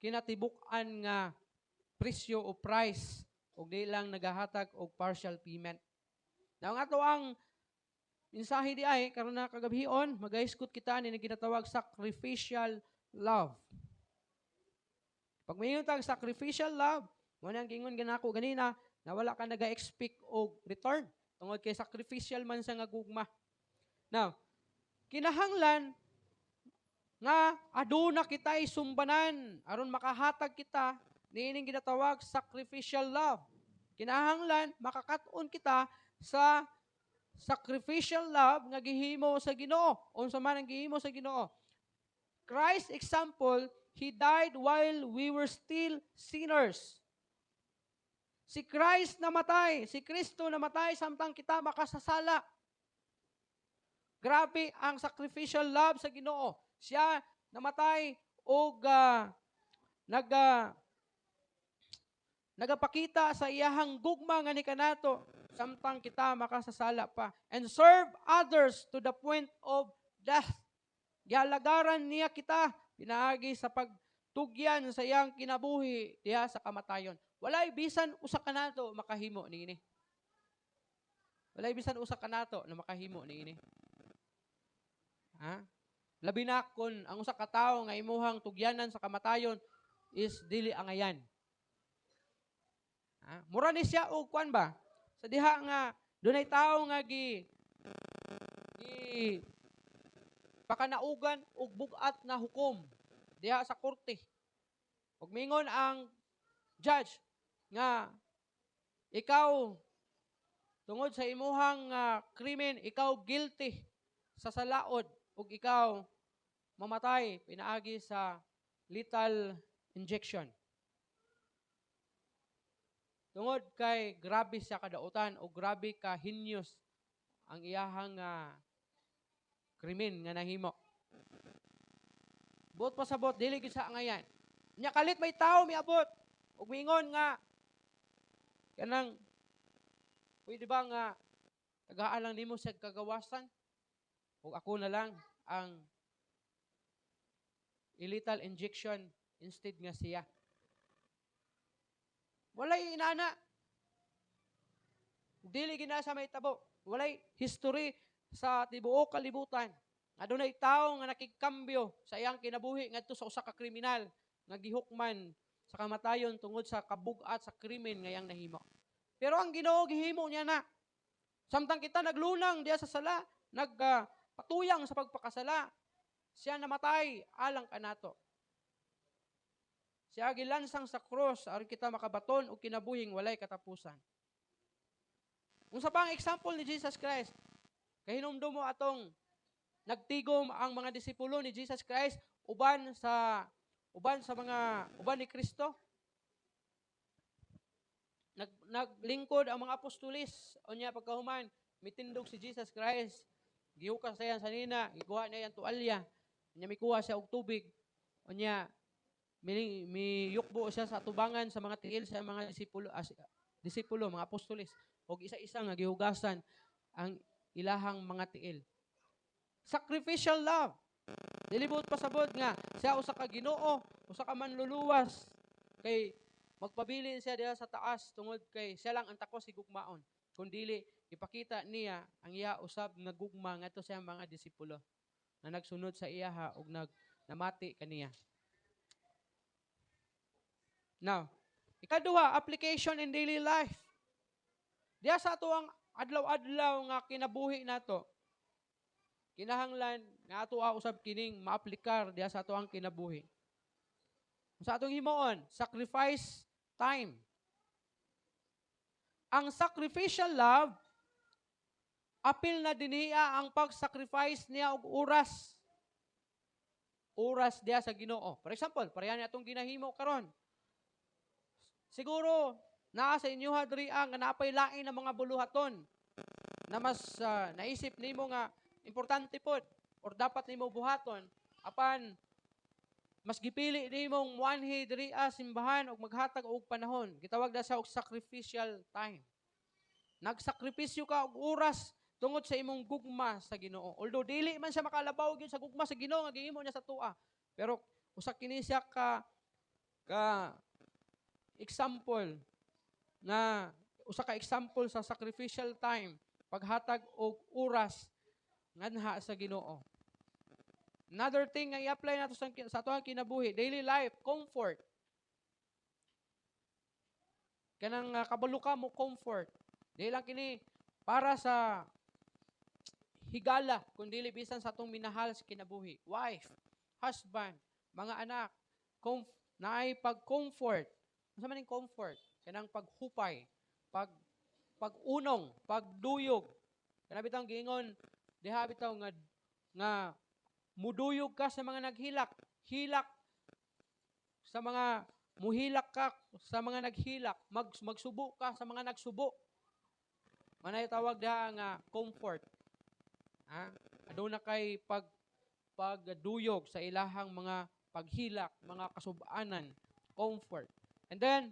Speaker 3: kinatibuk-an nga presyo o price ug di lang nagahatag og partial payment. Now nga to ang mensahe di ay karon na kagabhion magaiskot kita ni ginatawag sacrificial love. Pag mayon tag sacrificial love, mo nang gingon ganako ganina na wala ka naga-expect og return tungod kay sacrificial man sa nga gugma. Now, kinahanglan nga aduna kitay sumbanan aron makahatag kita niining ginatawag sacrificial love. Kinahanglan makakaton kita sa sacrificial love nga gihimo sa Ginoo. Unsa man ang gihimo sa Ginoo? Christ example, He died while we were still sinners. Si Christ namatay, si Kristo namatay samtang kita makasasala. Grabe ang sacrificial love sa Ginoo. Siya namatay og nagapakita sa iyahang gugma nga ni kanato samtang kita makasasala pa and serve others to the point of death. Gihalagaran niya kita pinaagi sa pagtugyan sa iyang kinabuhi diha sa kamatayon. Walay bisan usa kanato makahimo niini. Walay bisan usa kanato na makahimo niini. Ha? Labi na kun ang usa ka tawo nga imuhang tugyanan sa kamatayon is dili angayan. Ha? Mura ni siya og kwan ba? Sa diha nga dunay tawo nga gi pakanaugan og bugat na hukom diha sa korte. Ug mingon ang judge nga ikaw tungod sa imuhang krimen, ikaw guilty sa salaod ug ikaw mamatay pinaagi sa lethal injection. Tungod kay grabe siya kadautan o grabe ka heinous ang iyahang krimen nga nahimo. Buot pasabot dili gid sa angayan. Nya kalit may tawo miabot ug mingon nga kanang pwede ba nga tagaan lang nimo sa kagawasan ug ako na lang ang lethal injection instead nga siya. Walay inana. Dili gina sa may tabo. Walay history sa tibuok kalibutan. Adunay tawo nga nakikambyo sa iyang kinabuhi ngadto sa usa ka kriminal nga gihukman sa kamatayon tungod sa kabug-at sa krimen nga iyang nahimo. Pero ang Ginoo gihimo niya na. Samtang kita naglunang diya sa sala, nagpatuyang sa pagpakasala, siya namatay alang kanato. Siya gilansang sa cross aron kita makabaton og kinabuhing walay katapusan. Unsa pa ang example ni Jesus Christ? Kahinumdum mo atong nagtigom ang mga disipulo ni Jesus Christ uban ni Kristo. Naglingkod ang mga apostolis unya pagkahuman mitindog si Jesus Christ. Gihukas siya sa nina, gikuha niya ang tuwalya, unya mikuha siya og tubig. Unya miyukbo siya sa tubangan sa mga tiil sa mga disipulo, mga apostolis, og isa-isa nga gihugasan ang ilahang mga tiil. Sacrificial love. Dilibot pasabot nga siya usa ka Ginoo, usa ka manluluwas kay magpabilin siya diha sa taas tungod kay siya lang ang takos higugmaon. Kundili ipakita niya ang iya usab nga gugma ngadto sa mga disipulo na nagsunod sa iya ug namati kaniya. Now, ikaduha, application in daily life. Diya sa ato ang adlaw-adlaw nga kinabuhi nato. Kinahanglan nga ato usab kining maaplikar diya sa ato ang kinabuhi. Sa atong himuon, sacrifice time. Ang sacrificial love, apil na diniya ang pag-sacrifice niya og oras. Oras diya sa Ginoo. For example, pareha ni atong ginahimo karon. Siguro, naa sa inyo hadri nga napay lain ng mga buluhaton na mas naisip nimo nga importante pod or dapat nimo buhaton apan mas gipili nimong muanhi diri simbahan og maghatag og panahon. Gitawag na sa og sacrificial time. Nagsakripisyo ka og oras tungod sa imong gugma sa Ginoo. Although dili man siya makalabaw gyud sa gugma sa Ginoo nga gihimo niya sa tua, pero usa kini siya ka example na usa ka example sa sacrificial time, paghatag og oras nganha sa Ginoo. Another thing nga i-apply nato sa atong kinabuhi, daily life, comfort. Kanang kabalo ka mo comfort. Dili lang kini para sa higala, kundi bisan sa atong minahal sa kinabuhi. Wife, husband, mga anak, naay pag-comfort. Ano man yung comfort? Kanang paghupay, pag-unong, pagduyog. Kana bitaw giingon, diha bitaw nga muduyog ka sa mga naghilak, hilak sa mga muhilak ka sa mga naghilak, magsubo ka sa mga nagsubo. Manay tawag diha nga comfort. Aduna kay pagduyog sa ilahang mga paghilak, mga kasub-anan, comfort. And then,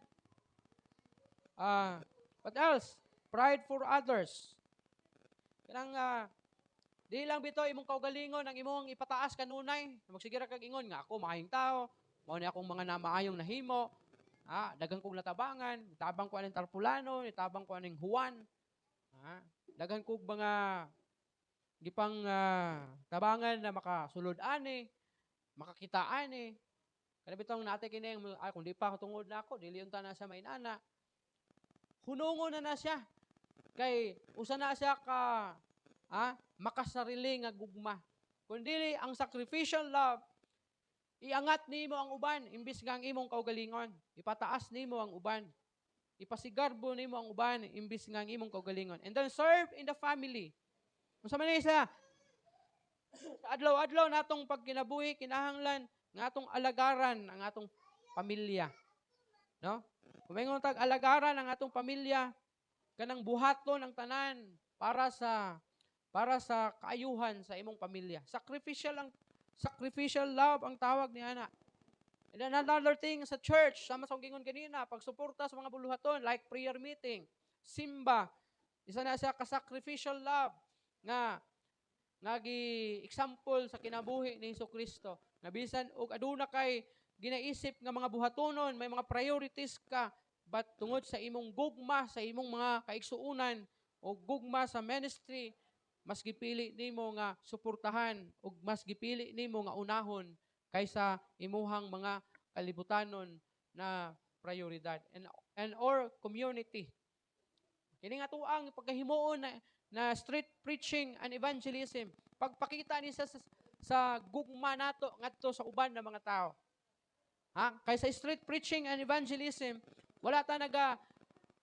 Speaker 3: what else? Pride for others. Kanang di lang bito imong kaugalingon ang imong ipataas kanunay. Magsigira kag ingon nga ako maayong tao, mao ni akong mga namaayong nahimo. Daghang kog natabangan, tabang ko aning tarpulano, tabang ko aning Juan. Daghan kog mga gipang tabangan na makasulod ani, makakita ani. Kana bitong nate kini kung di pa tungod na ako, dili unta na siya mainana. Hunungon na siya. Kay usa na siya ka makasarili nga gugma. Kundi ang sacrificial love, iangat nimo ang uban imbis nga ang imong kaugalingon. Ipataas nimo ang uban. Ipasigarbo nimo ang uban imbis nga ang imong kaugalingon. And then serve in the family. Unsa man isa? Adlaw-adlaw natong pagkinabuhi kinahanglan nga atong alagaran ang atong pamilya. No? Kumingon tag alagaran ang atong pamilya kanang buhaton ang tanan para sa kaayuhan sa imong pamilya. Sacrificial love ang tawag ni ana. And then another thing sa church, sama sa gingon kanina, pagsuporta sa mga buluhaton like prayer meeting, simba. Isa na siya ka sacrificial love nga nga gi-example sa kinabuhi ni Hesukristo. Nga bisan og aduna kay ginaisip nga mga buhatonon, may mga priorities ka, but tungod sa imong gugma sa imong mga kaigsuunan o gugma sa ministry, mas gipili nimo nga suportahan ug mas gipili nimo nga unahon kaysa imuhang mga kalibutanon na prioridad and or community. Kini nga tuang pagkahimuon na street preaching and evangelism, pagpakita ni sa gugma nato ngadto sa uban ng mga tao. Ha? Kaysa street preaching and evangelism, wala ta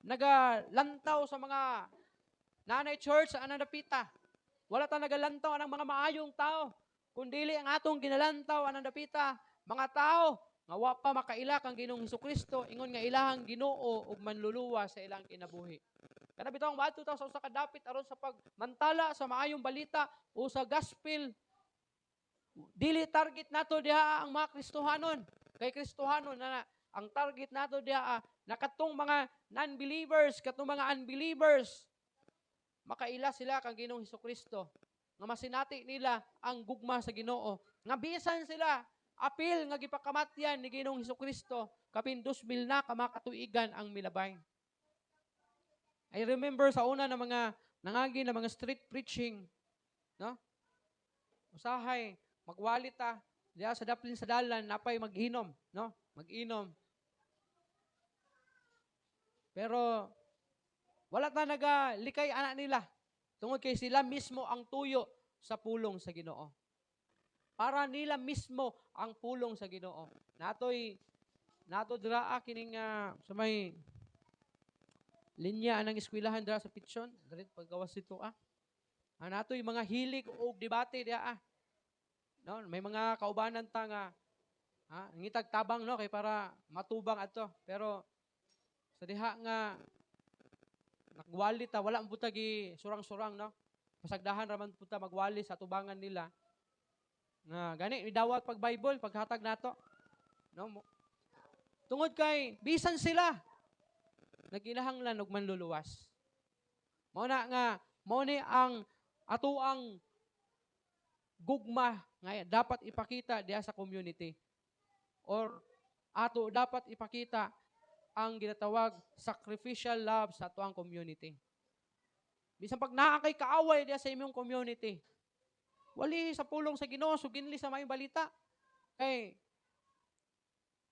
Speaker 3: nagalantaw sa mga nanay church sa anandapita. Wala ta nagalantaw ang mga maayong tao. Kundili ang atong ginalantaw anandapita, mga tao nga wa pa makaila kang Ginoong Hesukristo, ingon nga ilahang Ginoo ug manluluwa sa ilang kinabuhi. Kana bitaw maadto ta sa usa ka dapit aron sa pagmantala sa maayong balita o sa gospel. Dili target nato diha ang mga Kristohanon. Kay Kristohanon na ang target nato diha nakatong mga non-believers, katong mga unbelievers. Makaila sila kang Ginoong Hesukristo. Nga masinati nila ang gugma sa Ginoo. Nga bisan sila apil nga gipakamatyan ni Ginoong Hesukristo kapin 2000 na kamakatuigan ang milabay. I remember sa una na mga nangagi na mga street preaching, no? Usahay magwalita diya sa daplin sa dalan napay mag-inom, no? Mag-inom. Pero wala ta nagalikay anak nila. Tungod kay sila mismo ang tuyo sa pulong sa Ginoo. Para nila mismo ang pulong sa Ginoo. Nato draa kining sa may linya ng eskwelahan dira sa Pitson, diri paggawas dito natoy mga hilig og debate diha No, may mga kaubanan ta nga ngitag tabang no kay para matubang adto. Pero sa diha nga nagwali ta wala man puta gi surang-surang no. Pasagdahan ra man puta magwali sa tubangan nila. Nga gani idawat pag Bible paghatag nato. No? Tungod kay bisan sila naginahanglan og manluluwas. Mao na nga mao ni ang atuang gugma nga dapat ipakita diha sa community. Or ato dapat ipakita ang ginatawag sacrificial love sa atuang community. Bisan pag naa kay kaaway diha sa imong community, wali sa pulong sa Ginoo suginli sa maayong balita. Kay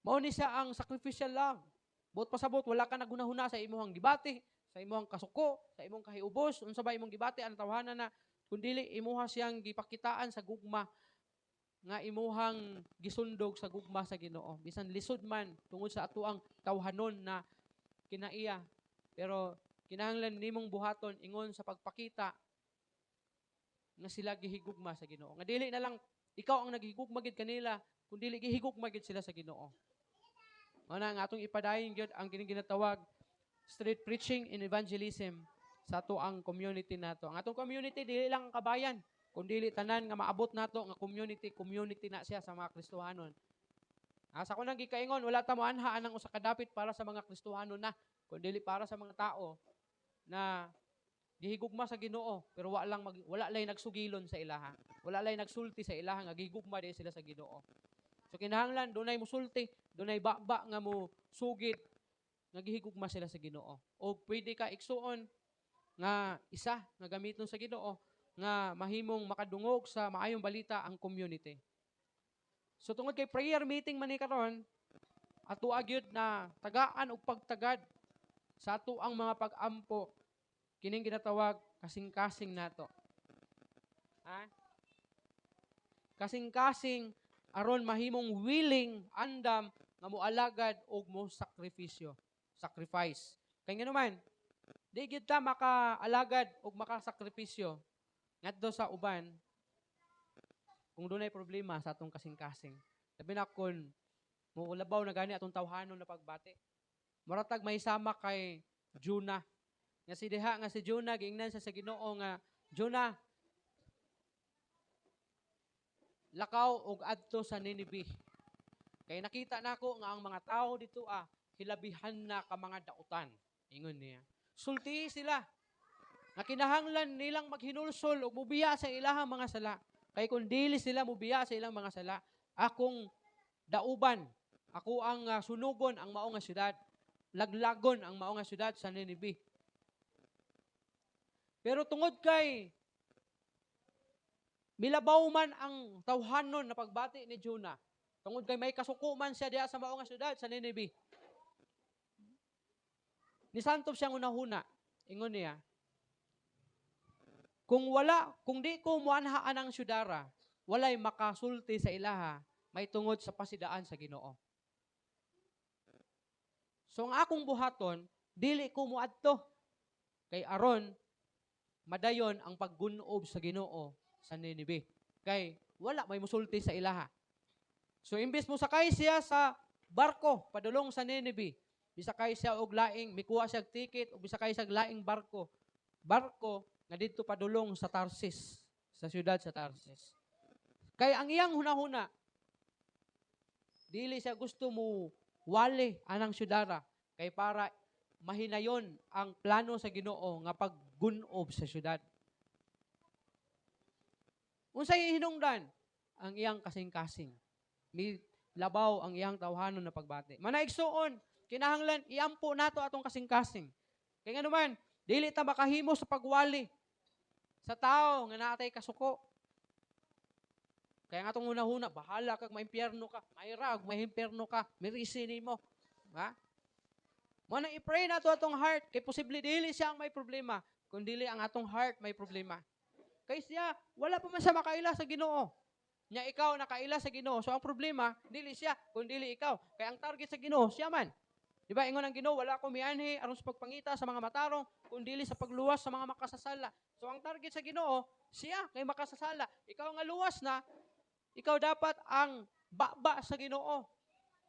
Speaker 3: mao ni siya ang sacrificial love. Buot pasabot wala ka nagunahuna sa imong gibati, sa imong kasuko, sa imong kahiubos, unsa ba imong gibati ang tawhanan na kundili imuha siyang gipakitaan sa gugma nga imuhang gisundog sa gugma sa Ginoo. Bisan lisod man tungod sa atuang tawhanon na kinaiya. Pero kinahanglan nimong buhaton ingon sa pagpakita nga sila gihigugma sa Ginoo. Nga dili na lang ikaw ang naghigugma gid kanila, kundi gihigugma gid sila sa Ginoo. Mao na nga atong ipadayon gyud ang ginatawag street preaching and evangelism sa ato ang community nato. Ang atong community dili lang ang kabayan, kundi tanan nga maabot nato nga community na siya sa mga Kristohanon. Sa kunang gikaingon wala ta moanha anang usa ka dapit para sa mga Kristohanon na, kundi para sa mga tao na gihigugma sa Ginoo pero wala lay nagsugilon sa ilaha. Wala lay nagsulti sa ilaha nga gihigugma di sila sa Ginoo. So kinahanglan dunay musulti, dunay baba nga mo sugid nga gihigugma sila sa Ginoo. O pwede ka igsuon nga isa nga gamiton sa Ginoo nga mahimong makadungog sa maayong balita ang community. So tungod kay prayer meeting man ni karon, ato agyud na tagaan og pagtagad sa ato ang mga pag-ampo kining ginatawag kasing-kasing nato. Kasing-kasing aron mahimong willing andam nga moalagad og mo sacrifice. Kay nganuman, di gid ta makaalagad og makasakripisyo ngadto sa uban kung dunay problema sa atong kasing-kasing. Labi na kun mulabaw na gani atong tawhanon na pagbati. Maratag may sama kay Jonah. Nga si diha nga si Jonah giingnan sa Ginoo nga Jonah lakaw og adto sa Nineveh. Kay nakita nako nga ang mga tao dito hilabihan na ka mga dautan. Ingon niya. Sulti sila. nga kinahanglan nilang maghinulsol o mubiya sa ilahang mga sala. Kay kung dili sila mubiya sa ilang mga sala, akong dauban, ako ang sunugon ang mao nga syudad. Laglagon ang mao nga syudad sa Nineveh. Pero tungod kay milabaw man ang tawhanon na pagbati ni Jonah, tungod kay may kasuko man siya diha sa mao nga syudad sa Nineveh, ni Santos siyang unahuna, ingon niya, kung di ko muanhaan ang syudara, walay makasulti sa ilaha, may tungod sa pasidaan sa Ginoo. So ang akong buhaton, dili ko muadto. Kay aron, madayon ang paggunob sa Ginoo sa Nineveh. Kay wala may musulti sa ilaha. So imbes mo sakay siya sa barko padulong sa Nineveh, bisakay siya og laing, mikuha siya ticket o bisakay siya laing barko nga didto padulong sa Tarsis, sa siyudad sa Tarsis. Kay ang iyang hunahuna, dili siya gusto mo wali anang syudara kay para mahinayon ang plano sa Ginoo nga paggunob sa syudad. Unsay hinungdan? Ang iyang kasing-kasing. May labaw ang iyang tawhanon na pagbati. Manaigsuon, kinahanglan iampo nato atong kasing-kasing. Kay nga naman, dili ta makahimo sa pagwali sa tao nga naatay kasuko. Kaya nga itong una-una, bahala kag maimpyerno ka, mairag, maimpyerno ka, mirisi nimo. Ha? Muna i-pray na ito atong heart, kay posible dili siya ang may problema, kung dili ang atong heart may problema. Kay siya, wala pa man siya makaila sa Ginoo. Nya ikaw nakaila sa Ginoo. So ang problema, dili siya, kung dili ikaw. Kaya ang target sa Ginoo, siya man. Di ba, ingon ang Ginoo, wala ko mianhi aron sa pagpangita sa mga matarong, kung dili sa pagluwas sa mga makasasala. So ang target sa Ginoo, siya kay makasasala. Ikaw nga luwas na, ikaw dapat ang baba sa Ginoo.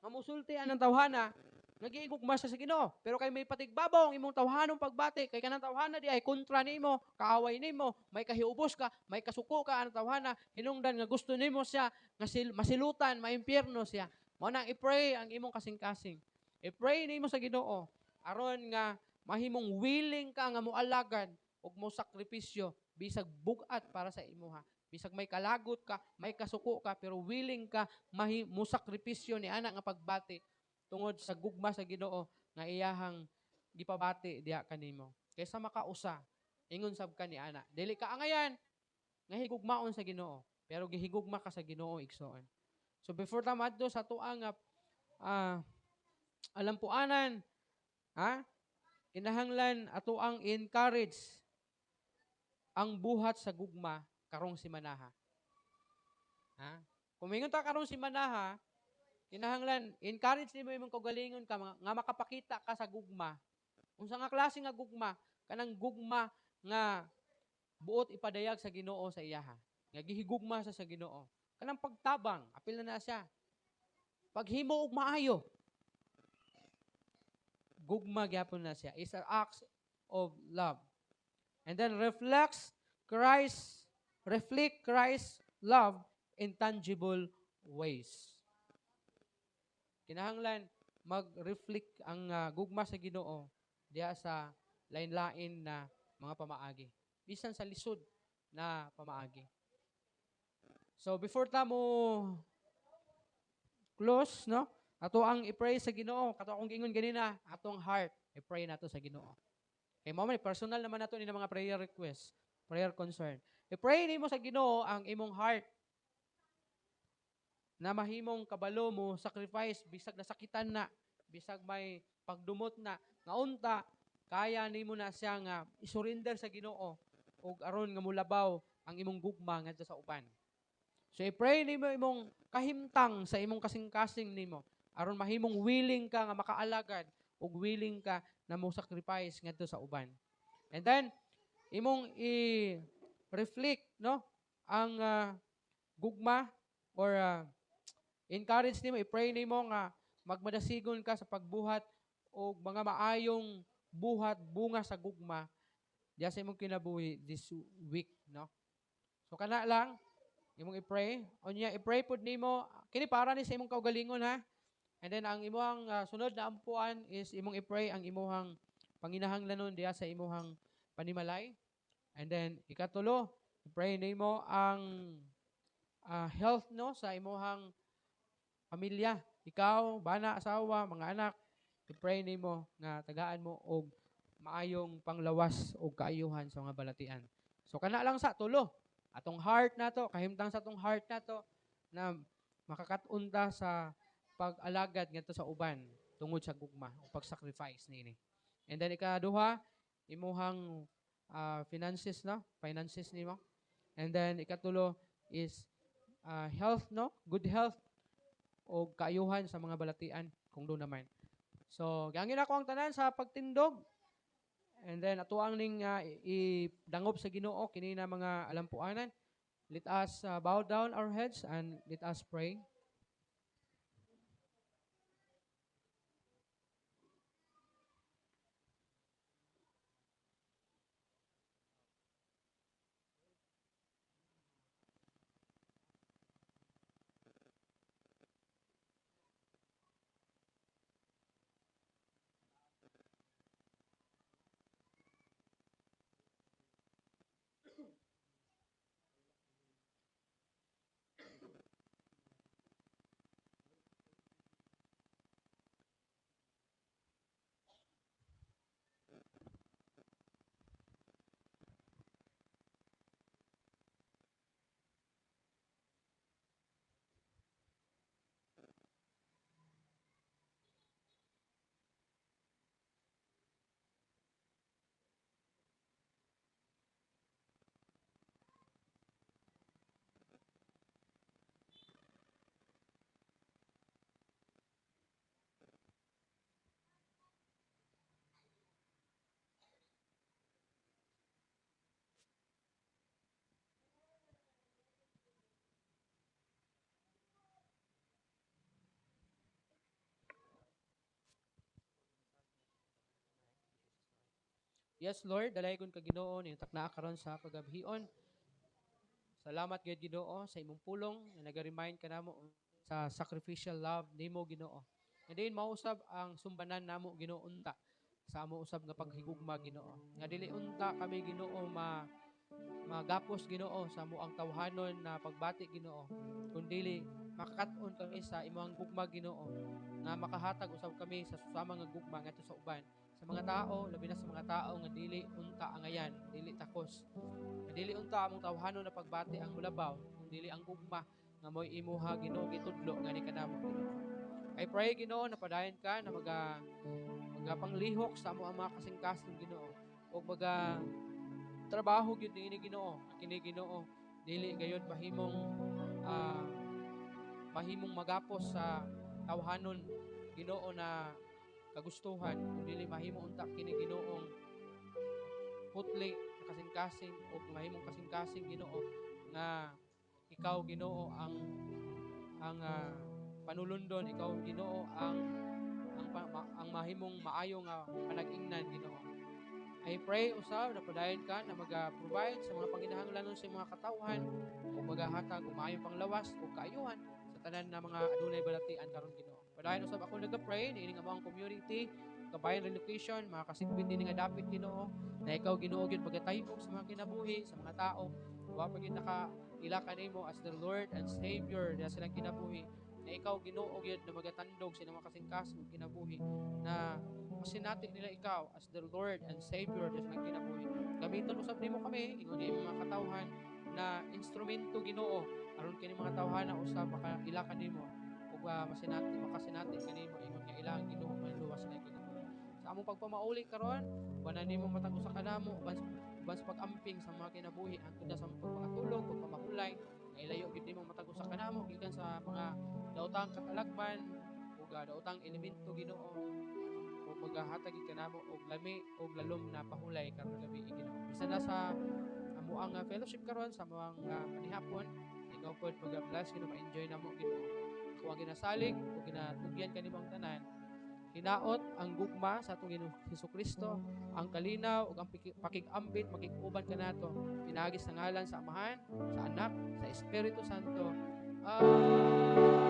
Speaker 3: Mamusulti ang tawhana, nag-iigugma sa Ginoo. Pero kay may patigbabaw ang imong tawhanong pagbati, kay kanang tawhana di ay kontra nimo, kaaway nimo, may kahiubos ka, may kasuko ka ang tawhana, hinungdan nga gusto nimo siya, nga masilutan, maimpyerno siya. Mao nang i-pray ang imong kasing-kasing. I-pray nimo sa Ginoo aron nga mahimong willing ka nga moalagad ug mo sakripisyo bisag bugat para sa imuha. Bisag may kalagot ka, may kasuko ka, pero willing ka mo sakripisyo ni ana nga pagbati tungod sa gugma sa Ginoo nga iyahang gipabati diha kanimo. Kaysa makausa, ingon sab ka ni ana. Dili ka angayan nga higugmaon sa Ginoo, pero gihigugma ka sa Ginoo igsoon. So before ta madto sa tuang nga alampuanan, kinahanglan ato ang encourage ang buhat sa gugma karong simanaha. Kung mingon ta karong simanaha, kinahanglan encourage nimo imong kaugalingon ka nga makapakita ka sa gugma. Unsa nga klase nga gugma? Kanang gugma nga buot ipadayag sa Ginoo sa iyaha. Nga gihigugma sa Ginoo. Kanang pagtabang, apil na siya. Paghimo og maayo. Gugma gyapon na siya. Is an act of love. And then reflect Christ's love in tangible ways. Kinahanglan mag-reflect ang gugma sa Ginoo diha sa lain-lain na mga pamaagi. Bisan sa lisod na pamaagi. So before ta mo close, no? Ato ang i-pray sa Ginoo, kato akong gingon ganina, atong heart, i-pray nato sa Ginoo. Kay mo man personal naman nato ni mga prayer request, prayer concern. I-pray nimo sa Ginoo ang imong heart na mahimong kabalo mo sacrifice bisag nasakitan na, bisag may pagdumot na, nga unta kaya nimo na siya nga isurrender sa Ginoo ug aron nga mulabaw ang imong gugma ngadto sa uban. So i-pray nimo imong kahimtang sa imong kasing-kasing nimo aron mahimong willing ka nga makaalagad ug willing ka na mo sacrifice ngadto sa uban. And then imong i-reflect no ang gugma or encourage nimo, i-pray nimo nga magmadasigon ka sa pagbuhat o mga maayong buhat bunga sa gugma diya sa imong kinabuhi this week, no? So kana lang imong i-pray. Unya i-pray pud nimo kini para ni sa imong kaugalingon ha. And then ang imong sunod na ampuan is imong i-pray ang imong panginahanglanon diya sa imong panimalay. And then ikatulo, pray nimo ang health no sa imuhang pamilya. Ikaw, bana, asawa, mga anak, i-pray nimo nga tagaan mo og maayong panglawas og kaayuhan sa mga balatian. So kana lang sa tulo. Atong heart nato, kahimtang sa atong heart nato na makakatunta sa pag-alagad ngadto sa uban tungod sa gugma o pag-sacrifice niini. And then ikaduha, imuhang finances no, finances nimo. And then ikatulo is health no, good health o kaayuhan sa mga balatian kung doon naman. So, gangin ako ang tanan sa pagtindog. And then atuang ning idangop sa Ginoo kini na mga alampuanan. Let us bow down our heads and let us pray. Yes, Lord, dalay kon ka Ginoo ning takna karon sa pagabhion. Salamat gayud Ginoo sa imong pulong nga naga-remind ka namo sa sacrificial love nimo Ginoo. Nga diin mausab ang sumbanan namo Ginoo unta sa amo usab nga paghigugma Ginoo. Nga dili unta kami Ginoo magapos Ginoo sa amo ang tawhanon na pagbati Ginoo. Kundi makakat-on kami sa imong gugma Ginoo nga makahatag usab kami sa susama nga gugma ngadto sa uban sa mga tao, labi na sa mga tao nga dili unta angayan, dili takos. Nga dili unta among tawhanon na pagbati ang mulabaw, kung dili ang gugma nga mo'y imuha Ginoo gitudlo ngani kanamo Ginoo. I pray Ginoo na padayon ka na panglihok sa amo ang mga kasing-kasing Ginoo ug trabaho gyud ni Ginoo, kini Ginoo dili gayud ah, mahimong magapos sa tawhanon Ginoo na kagustuhan kung dili mahimo unta kini Ginoong putli na kasing-kasing o mahimong kasing-kasing Ginoo nga ikaw Ginoo ang panulundon, ikaw Ginoo ang mahimong maayo nga panag-ingnan Ginoo. I pray usab na padayon ka na mag-provide sa mga panginahanglanon sa mga katawhan o maghahatag og maayong panglawas o kaayuhan sa tanan na mga adunay balatian karon Ginoo. Padayon usab ako nag-pray niini nga mga community, kabayan relocation, mga kasigbit dinhi nga dapit Ginoo, na ikaw Ginoo gyud magatayog sa mga kinabuhi sa mga tao. Wa pa gyud nakaila kanimo as the Lord and Savior na silang kinabuhi. Na ikaw Ginoo gyud na magatandog sa mga kasing-kasing kinabuhi na masinati nila ikaw as the Lord and Savior na silang kinabuhi. Gamiton usab nimo kami ingon ni mga katawhan na instrumento Ginoo aron kini mga tawhana usab makaila kanimo ug makasinati kanimo ingon nga ilang Ginoo manluwas na kinabuhi. Sa among pagpamauli karon, wala nimo matag usa kanamo uban sa pag-amping sa mga kinabuhi hangtod na sa pagpakatulog, pagpamahulay, nga ilayo gid nimo matag usa kanamo gikan sa mga daotang katalagman ug daotang elemento Ginoo o maghahatag gid kanamo og lami og lalom na pahulay karon gabi Ginoo. Bisan na sa amo ang fellowship karon sa mga panihapon, ikaw pod mag-bless Ginoo, ma-enjoy namo Ginoo. Ako ang ginasalig o ginatugyan kanimo ang tanan. Hinaot ang gugma sa atong Ginoong Hesukristo, ang kalinaw ug ang pakig-ambit makig-uban kanato. Pinagi sa ngalan sa Amahan, sa Anak, sa Espiritu Santo. Amen.